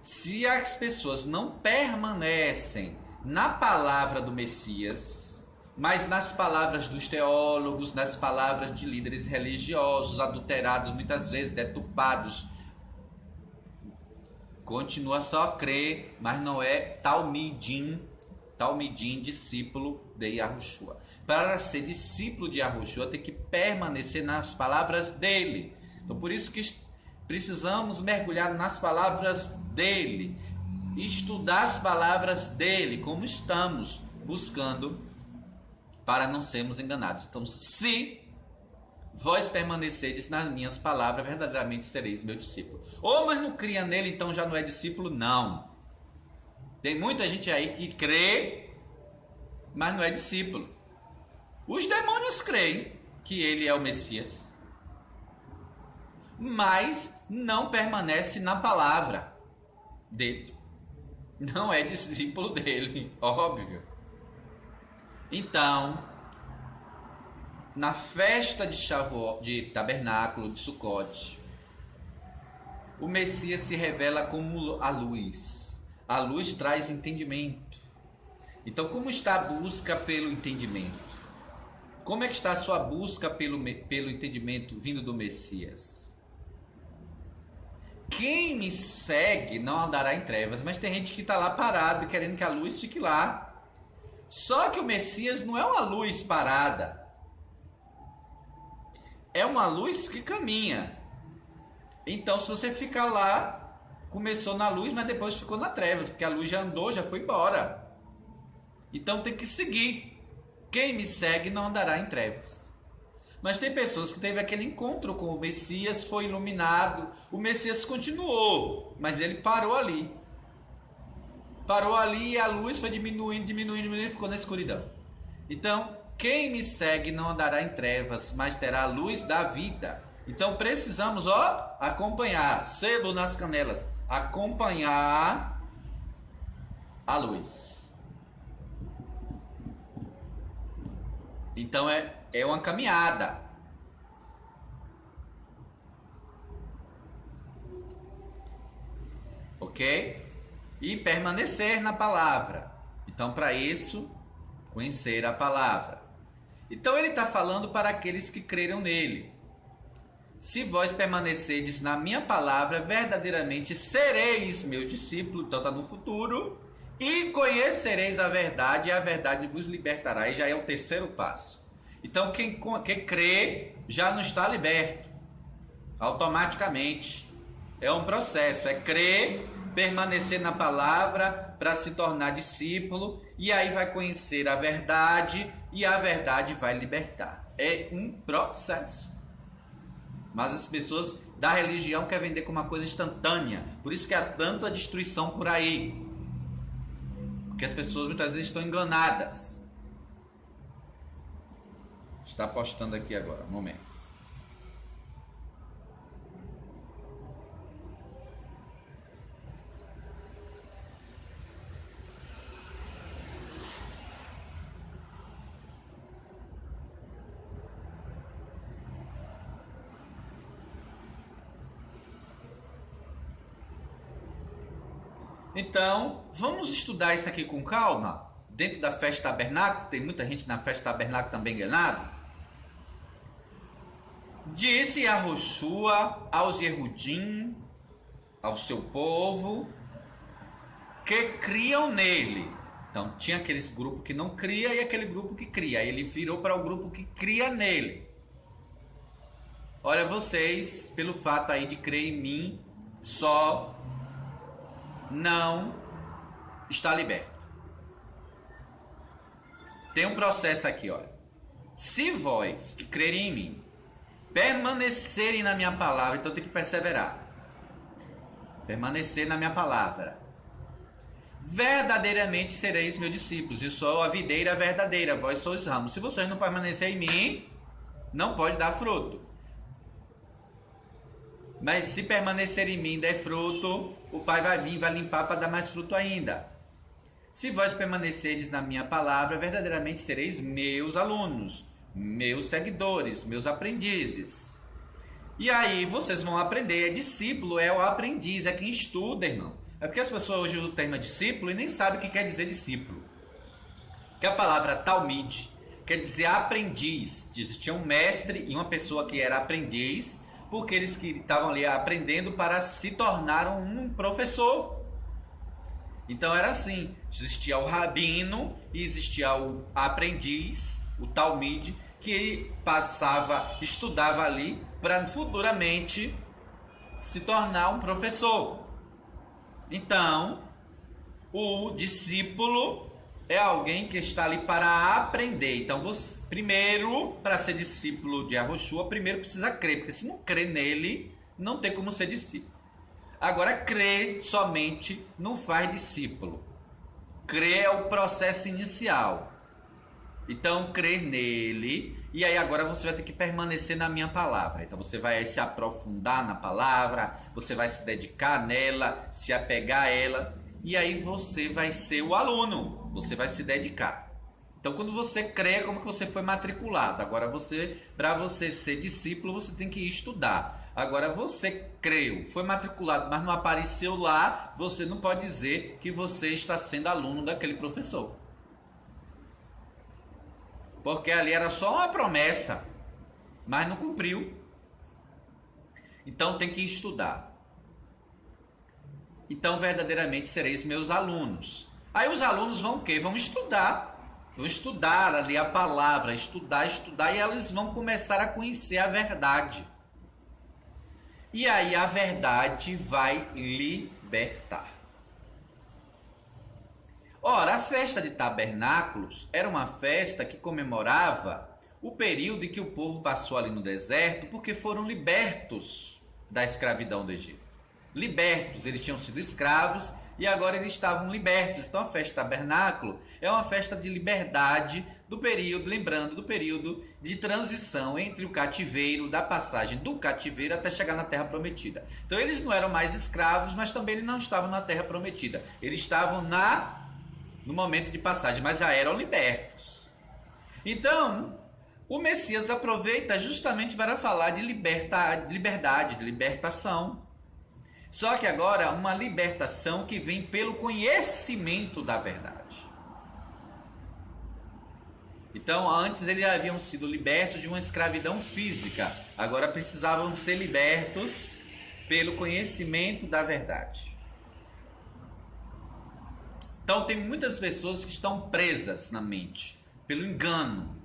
Se as pessoas não permanecem na palavra do Messias, mas nas palavras dos teólogos, nas palavras de líderes religiosos, adulterados, muitas vezes deturpados, continua só a crer, mas não é talmidim, discípulo de Yahoshua. Para ser discípulo de Yahoshua, tem que permanecer nas palavras dele. Então, por isso que precisamos mergulhar nas palavras dele, estudar as palavras dele, como estamos buscando, para não sermos enganados. Então, se vós permanecerdes nas minhas palavras, verdadeiramente sereis meu discípulo. Mas não cria nele, então já não é discípulo? Não. Tem muita gente aí que crê, mas não é discípulo. Os demônios creem que ele é o Messias, mas não permanece na palavra dele. Não é discípulo dele, óbvio. Então, na festa de Shavuot, de tabernáculo, de Sucote, o Messias se revela como a luz. A luz traz entendimento. Então, como está a busca pelo entendimento? Como é que está a sua busca pelo entendimento vindo do Messias? Quem me segue não andará em trevas, mas tem gente que está lá parado querendo que a luz fique lá. Só que o Messias não é uma luz parada. É uma luz que caminha. Então, se você ficar lá, começou na luz, mas depois ficou na trevas, porque a luz já andou, já foi embora. Então tem que seguir. Quem me segue não andará em trevas. Mas tem pessoas que teve aquele encontro com o Messias, foi iluminado, o Messias continuou, mas ele parou ali. Parou ali e a luz foi diminuindo, e ficou na escuridão. Então, quem me segue não andará em trevas, mas terá a luz da vida. Então precisamos, acompanhar, sebo nas canelas, acompanhar a luz. Então é uma caminhada. Ok? E permanecer na palavra. Então, para isso, conhecer a palavra. Então, ele está falando para aqueles que creram nele. Se vós permanecerdes na minha palavra, verdadeiramente sereis meus discípulos, então está no futuro, e conhecereis a verdade, e a verdade vos libertará. E já é o terceiro passo. Então, quem crê já não está liberto, automaticamente. É um processo, é crer, permanecer na palavra para se tornar discípulo, e aí vai conhecer a verdade, e a verdade vai libertar. É um processo. Mas as pessoas da religião querem vender como uma coisa instantânea. Por isso que há tanta destruição por aí. Porque as pessoas muitas vezes estão enganadas. Está postando aqui agora, um momento. Então, vamos estudar isso aqui com calma. Dentro da festa tabernáculo, tem muita gente na festa tabernáculo também enganada. Disse Yahoshua aos Yehudim, ao seu povo, que criam nele. Então, tinha aqueles grupos que não cria e aquele grupo que cria. Aí ele virou para o grupo que cria nele. Olha, vocês, pelo fato aí de crer em mim, só não está liberto. Tem um processo aqui, olha. Se vós que crerem em mim permanecerem na minha palavra, então tem que perseverar. Permanecer na minha palavra. Verdadeiramente sereis meus discípulos. Eu sou a videira verdadeira, vós sois os ramos. Se vocês não permanecerem em mim, não pode dar fruto. Mas se permanecer em mim e der fruto, o Pai vai vir e vai limpar para dar mais fruto ainda. Se vós permanecerdes na minha palavra, verdadeiramente sereis meus alunos, meus seguidores, meus aprendizes. E aí vocês vão aprender. Discípulo é o aprendiz, é quem estuda, irmão. É porque as pessoas hoje usam o termo discípulo e nem sabem o que quer dizer discípulo. Que a palavra talmid quer dizer aprendiz. Existia um mestre e uma pessoa que era aprendiz, porque eles que estavam ali aprendendo para se tornar um professor. Então era assim, existia o rabino e existia o aprendiz, o talmid, que estudava ali para futuramente se tornar um professor. Então, o discípulo é alguém que está ali para aprender. Então, você, primeiro, para ser discípulo de Yahoshua, primeiro precisa crer, porque se não crer nele, não tem como ser discípulo. Agora, crer somente não faz discípulo. Crer é o processo inicial. Então, crer nele, e aí agora você vai ter que permanecer na minha palavra. Então, você vai se aprofundar na palavra, você vai se dedicar nela, se apegar a ela, e aí você vai ser o aluno, você vai se dedicar. Então, quando você crê, é como que você foi matriculado. Agora, para você ser discípulo, você tem que estudar. Agora, você creu, foi matriculado, mas não apareceu lá, você não pode dizer que você está sendo aluno daquele professor. Porque ali era só uma promessa, mas não cumpriu. Então tem que estudar. Então verdadeiramente sereis meus alunos. Aí os alunos vão o quê? Vão estudar. Vão estudar ali a palavra, estudar, e eles vão começar a conhecer a verdade. E aí a verdade vai libertar. Ora, a festa de tabernáculos era uma festa que comemorava o período em que o povo passou ali no deserto, porque foram libertos da escravidão do Egito. Libertos, eles tinham sido escravos e agora eles estavam libertos. Então a festa de tabernáculo é uma festa de liberdade do período, lembrando do período de transição entre o cativeiro, da passagem do cativeiro até chegar na terra prometida. Então eles não eram mais escravos, mas também eles não estavam na terra prometida. Eles estavam no momento de passagem, mas já eram libertos. Então, o Messias aproveita justamente para falar de liberdade, de libertação. Só que agora uma libertação que vem pelo conhecimento da verdade. Então, antes eles haviam sido libertos de uma escravidão física. Agora precisavam ser libertos pelo conhecimento da verdade. Então, tem muitas pessoas que estão presas na mente pelo engano.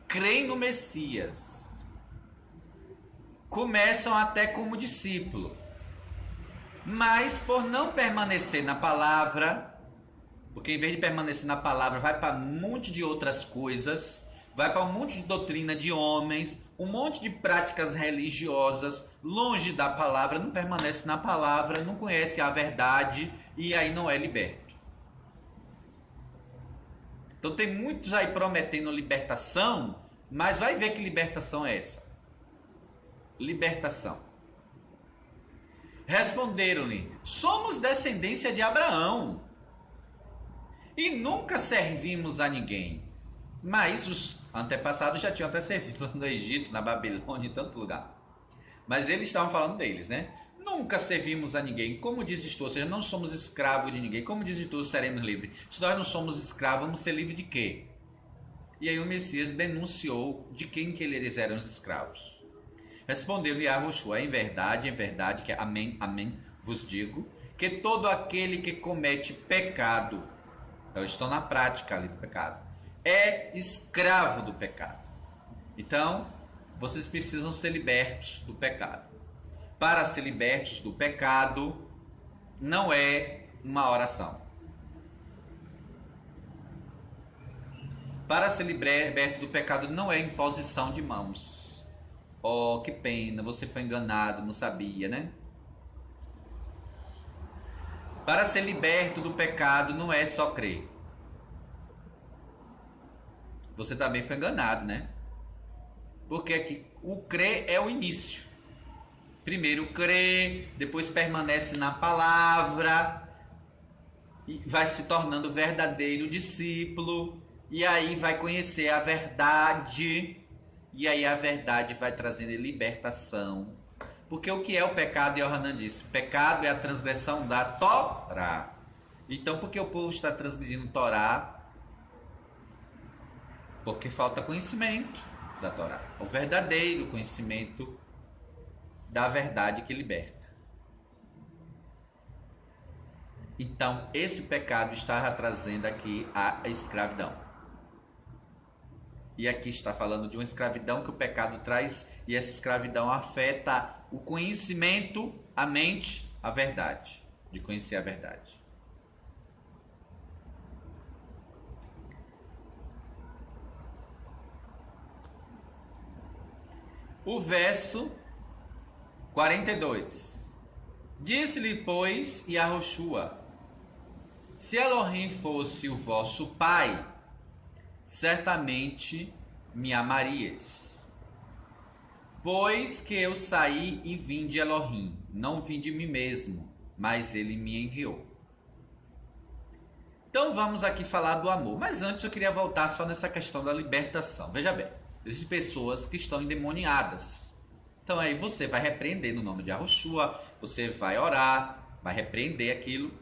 Creem no Messias. Começam até como discípulo. Mas por não permanecer na palavra, porque em vez de permanecer na palavra, vai para um monte de outras coisas, vai para um monte de doutrina de homens, um monte de práticas religiosas, longe da palavra, não permanece na palavra, não conhece a verdade e aí não é liberto. Então tem muitos aí prometendo libertação, mas vai ver que libertação é essa. Libertação. Responderam-lhe: somos descendência de Abraão e nunca servimos a ninguém. Mas os antepassados já tinham até servido no Egito, na Babilônia, em tanto lugar. Mas eles estavam falando deles, né? Nunca servimos a ninguém. Como dizes tu, ou seja, não somos escravos de ninguém. Como dizes tu, seremos livres. Se nós não somos escravos, vamos ser livres de quê? E aí o Messias denunciou de quem que eles eram os escravos. Respondeu-lhe Yahushua: em verdade, que amém, amém, vos digo, que todo aquele que comete pecado, então estão na prática ali do pecado, é escravo do pecado. Então, vocês precisam ser libertos do pecado. Para ser libertos do pecado, não é uma oração. Para ser liberto do pecado, não é imposição de mãos. Oh, que pena, você foi enganado, não sabia, né? Para ser liberto do pecado não é só crer. Você também foi enganado, né? Porque aqui o crer é o início. Primeiro crê, depois permanece na palavra, e vai se tornando verdadeiro discípulo, e aí vai conhecer a verdade. E aí a verdade vai trazendo libertação. Porque o que é o pecado? Yohanan disse: pecado é a transgressão da Torá. Então por que o povo está transgredindo Torá? Porque falta conhecimento da Torá. O verdadeiro conhecimento da verdade que liberta. Então esse pecado está trazendo aqui a escravidão. E aqui está falando de uma escravidão que o pecado traz, e essa escravidão afeta o conhecimento, a mente, a verdade, de conhecer a verdade. O verso 42. Disse-lhe, pois, Yahushua: se Elohim fosse o vosso pai, certamente me amarias, pois que eu saí e vim de Elohim, não vim de mim mesmo, mas ele me enviou. Então vamos aqui falar do amor, mas antes eu queria voltar só nessa questão da libertação. Veja bem, existem pessoas que estão endemoniadas. Então aí você vai repreender no nome de Yahushua, você vai orar, vai repreender aquilo,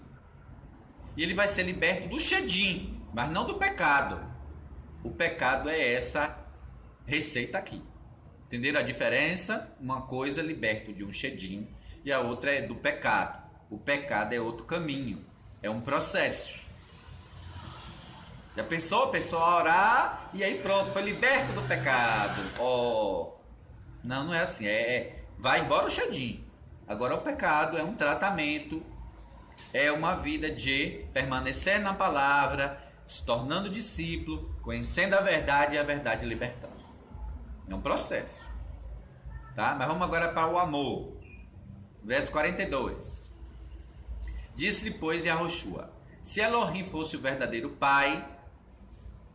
e ele vai ser liberto do shedim, mas não do pecado. O pecado é essa receita aqui. Entenderam a diferença? Uma coisa liberta de um shedim e a outra é do pecado. O pecado é outro caminho, é um processo. Já pensou a pessoa orar e aí pronto, foi liberto do pecado? Oh, não é assim, vai embora o shedim. Agora o pecado é um tratamento, é uma vida de permanecer na palavra, se tornando discípulo, conhecendo a verdade e a verdade libertando. É um processo. Tá? Mas vamos agora para o amor. Verso 42. Disse-lhe, pois, Yahoshua: se Elohim fosse o verdadeiro Pai,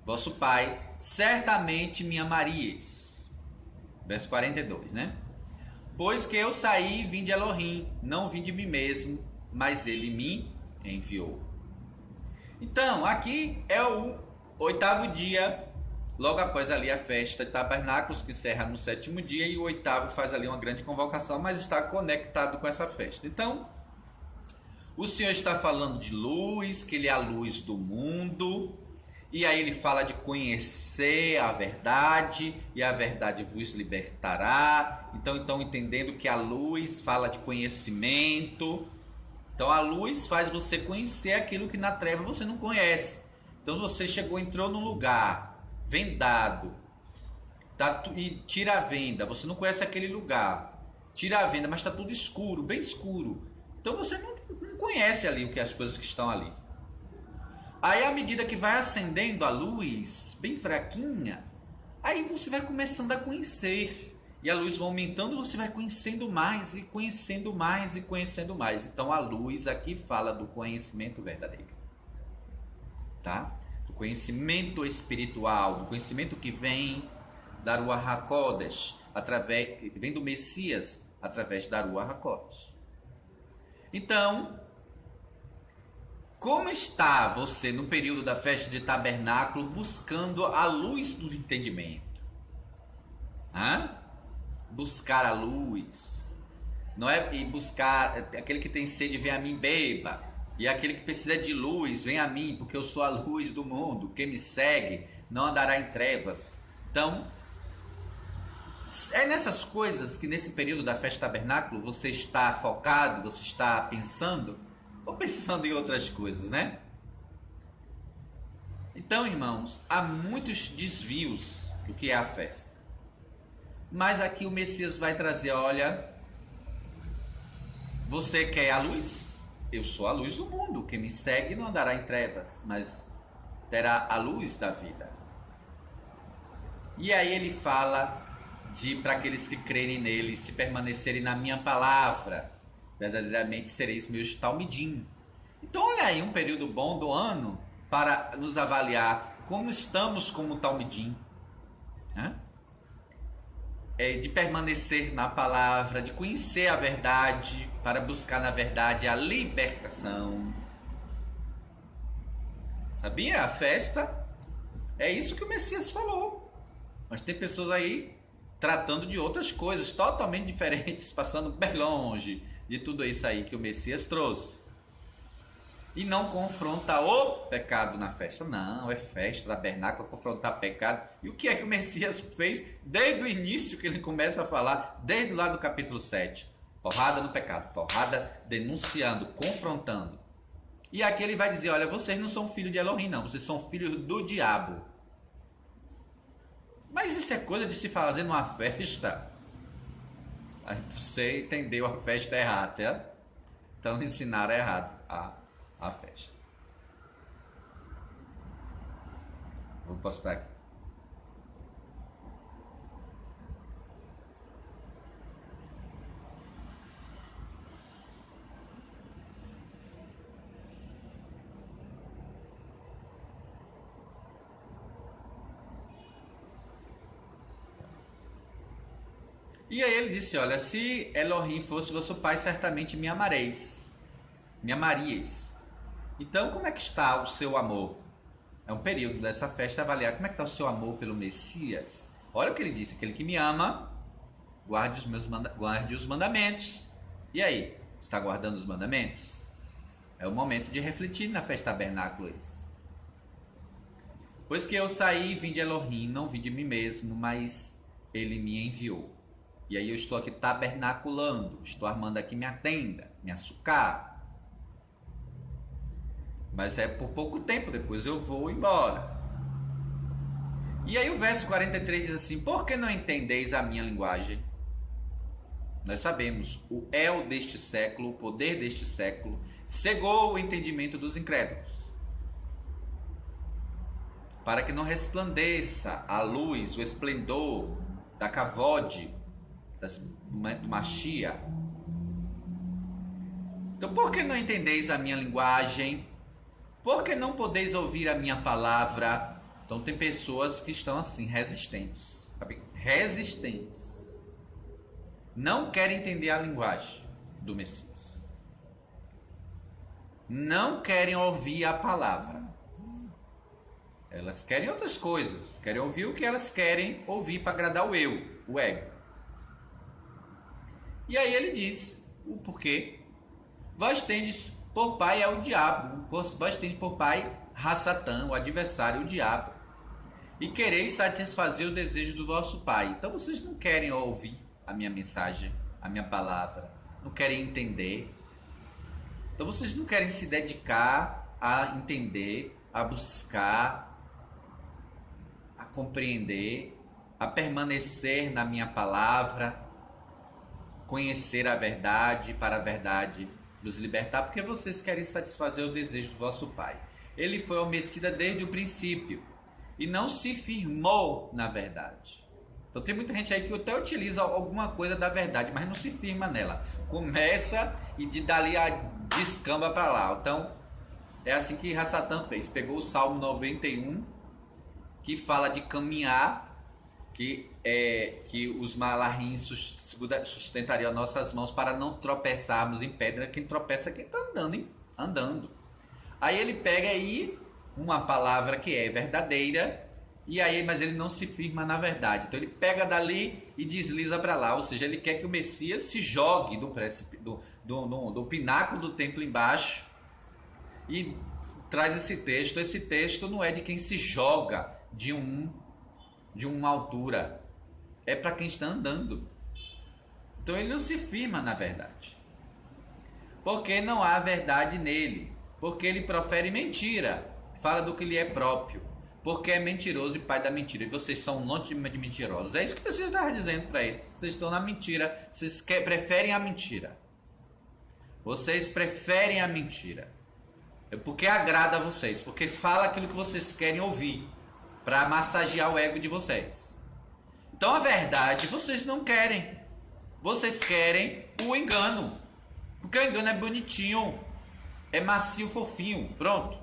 vosso Pai, certamente me amaríeis. Verso 42, né? Pois que eu saí e vim de Elohim, não vim de mim mesmo, mas ele me enviou. Então, aqui é o 8º dia, logo após ali a festa de tabernáculos, que encerra no 7º dia, e o 8º faz ali uma grande convocação, mas está conectado com essa festa. Então, o Senhor está falando de luz, que ele é a luz do mundo, e aí ele fala de conhecer a verdade, e a verdade vos libertará. Então entendendo que a luz fala de conhecimento. Então a luz faz você conhecer aquilo que na treva você não conhece. Então você entrou num lugar vendado, e tira a venda, você não conhece aquele lugar, tira a venda, mas está tudo escuro, bem escuro. Então você não conhece ali o que as coisas que estão ali. Aí à medida que vai acendendo a luz, bem fraquinha, aí você vai começando a conhecer. E a luz vai aumentando, você vai conhecendo mais e conhecendo mais e conhecendo mais. Então a luz aqui fala do conhecimento verdadeiro. Tá? Do conhecimento espiritual, do conhecimento que vem da Ruach HaKodesh, vem do Messias através da Ruach HaKodesh. Então, como está você no período da festa de tabernáculo buscando a luz do entendimento? Buscar a luz. Não é e buscar aquele que tem sede, vem a mim, beba. E aquele que precisa de luz, vem a mim, porque eu sou a luz do mundo. Quem me segue não andará em trevas. Então, é nessas coisas que nesse período da festa de tabernáculo você está focado, você está pensando, ou pensando em outras coisas, né? Então, irmãos, há muitos desvios do que é a festa. Mas aqui o Messias vai trazer, olha, você quer a luz? Eu sou a luz do mundo. Quem me segue não andará em trevas, mas terá a luz da vida. E aí ele fala para aqueles que crerem nele, se permanecerem na minha palavra, verdadeiramente sereis meus talmidim. Então olha aí um período bom do ano para nos avaliar como estamos como talmidim, né? De permanecer na palavra, de conhecer a verdade, para buscar na verdade a libertação. Sabia? A festa é isso que o Messias falou. Mas tem pessoas aí tratando de outras coisas totalmente diferentes, passando bem longe de tudo isso aí que o Messias trouxe. E não confronta o pecado na festa. Não, é festa, tabernáculo, confrontar pecado. E o que é que o Messias fez desde o início que ele começa a falar, desde lá do capítulo 7? Porrada no pecado, porrada denunciando, confrontando. E aqui ele vai dizer, olha, vocês não são filhos de Elohim, não, vocês são filhos do diabo. Mas isso é coisa de se fazer numa festa. Você entendeu a festa errada, né? Então ensinaram errado a festa. Vou postar aqui. E aí ele disse, olha, se Elohim fosse vosso pai, certamente me amareis. Me amaríeis. Então, como é que está o seu amor? É um período dessa festa avaliar como é que está o seu amor pelo Messias. Olha o que ele disse, aquele que me ama, guarde os mandamentos. E aí, está guardando os mandamentos? É o momento de refletir na festa tabernáculo isso. Pois que eu saí, vim de Elohim, não vim de mim mesmo, mas ele me enviou. E aí eu estou aqui tabernaculando, estou armando aqui minha tenda, minha sucá. Mas é por pouco tempo, depois eu vou embora. E aí o verso 43 diz assim: por que não entendeis a minha linguagem? Nós sabemos, o el deste século, o poder deste século, cegou o entendimento dos incrédulos, para que não resplandeça a luz, o esplendor da kavod, do Mashiach. Então, por que não entendeis a minha linguagem? Por que não podeis ouvir a minha palavra? Então, tem pessoas que estão assim, resistentes, sabe? Resistentes. Não querem entender a linguagem do Messias. Não querem ouvir a palavra. Elas querem outras coisas. Querem ouvir o que elas querem ouvir para agradar o eu, o ego. E aí ele diz o porquê. Vós tendes por pai é o diabo. Vós tendes por pai Hassatã, o adversário, o diabo. E quereis satisfazer o desejo do vosso pai. Então vocês não querem ouvir a minha mensagem, a minha palavra. Não querem entender. Então vocês não querem se dedicar a entender, a buscar, a compreender, a permanecer na minha palavra, conhecer a verdade, para a verdade vos libertar, porque vocês querem satisfazer o desejo do vosso pai. Ele foi homicida desde o princípio e não se firmou na verdade. Então tem muita gente aí que até utiliza alguma coisa da verdade, mas não se firma nela. Começa e de dali a descamba para lá. Então é assim que Hassatã fez. Pegou o Salmo 91, que fala de caminhar, que os malahim sustentariam nossas mãos para não tropeçarmos em pedra. Quem tropeça é quem está andando. Aí ele pega aí uma palavra que é verdadeira, mas ele não se firma na verdade. Então ele pega dali e desliza para lá. Ou seja, ele quer que o Messias se jogue do pináculo do templo embaixo e traz esse texto. Esse texto não é de quem se joga de uma altura, é para quem está andando. Então ele não se firma na verdade, porque não há verdade nele, porque ele profere mentira, fala do que lhe é próprio, porque é mentiroso e pai da mentira. E vocês são um monte de mentirosos. É isso que você estava dizendo para eles. Vocês estão na mentira, vocês preferem a mentira. Vocês preferem a mentira. É porque agrada a vocês, porque fala aquilo que vocês querem ouvir, para massagear o ego de vocês. Então a verdade vocês não querem. Vocês querem o engano. Porque o engano é bonitinho, é macio, fofinho, pronto.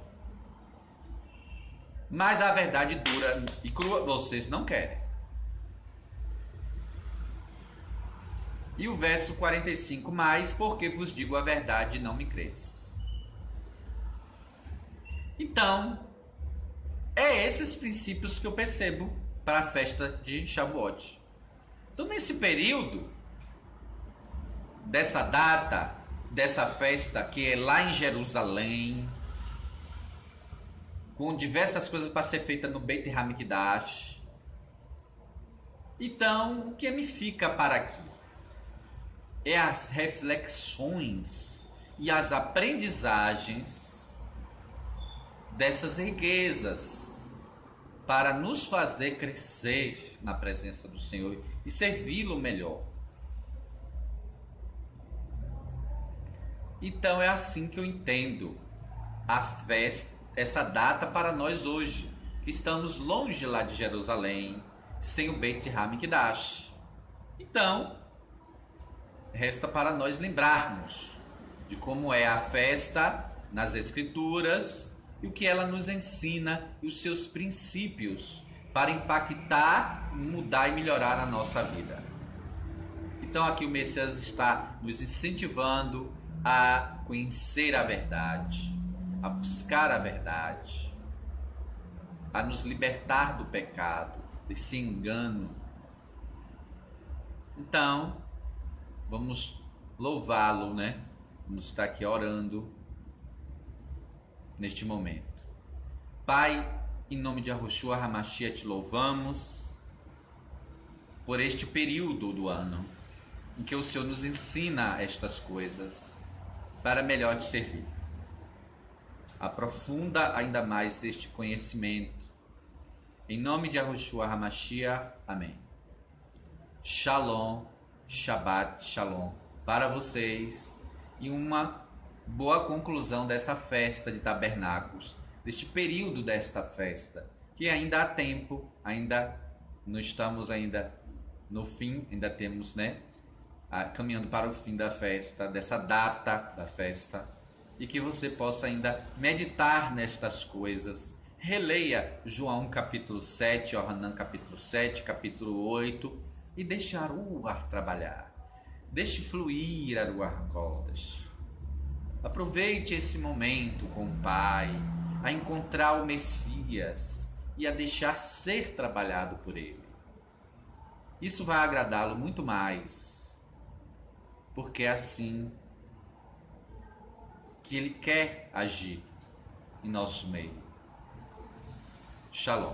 Mas a verdade dura e crua vocês não querem. E o verso 45, mas porque vos digo a verdade, não me credes. Então, é esses princípios que eu percebo para a festa de Shavuot. Então, nesse período, dessa data, dessa festa que é lá em Jerusalém, com diversas coisas para ser feita no Beit Hamikdash. Então, o que me fica para aqui é as reflexões e as aprendizagens dessas riquezas para nos fazer crescer na presença do Senhor e servi-lo melhor. Então é assim que eu entendo a festa, essa data para nós hoje, que estamos longe lá de Jerusalém, sem o Beit Hamikdash. Então, resta para nós lembrarmos de como é a festa nas Escrituras e o que ela nos ensina e os seus princípios para impactar, mudar e melhorar a nossa vida. Então aqui o Messias está nos incentivando a conhecer a verdade, a buscar a verdade, a nos libertar do pecado, desse engano. Então, vamos louvá-lo, né? Vamos estar aqui orando neste momento. Pai, Em nome de Yahushua HaMashiach te louvamos por este período do ano em que o Senhor nos ensina estas coisas para melhor te servir. Aprofunda ainda mais este conhecimento. Em nome de Yahushua HaMashiach, amém. Shalom, Shabbat Shalom para vocês e uma boa conclusão dessa festa de tabernáculos, deste período desta festa, que ainda há tempo, ainda não estamos ainda no fim, ainda temos, caminhando para o fim da festa, dessa data da festa, e que você possa ainda meditar nestas coisas. Releia João capítulo 7, Yohanan capítulo 7, capítulo 8, e deixar o Ruach trabalhar. Deixe fluir a Ruach Kodesh. Aproveite esse momento com o Pai, a encontrar o Messias e a deixar ser trabalhado por Ele. Isso vai agradá-lo muito mais, porque é assim que Ele quer agir em nosso meio. Shalom.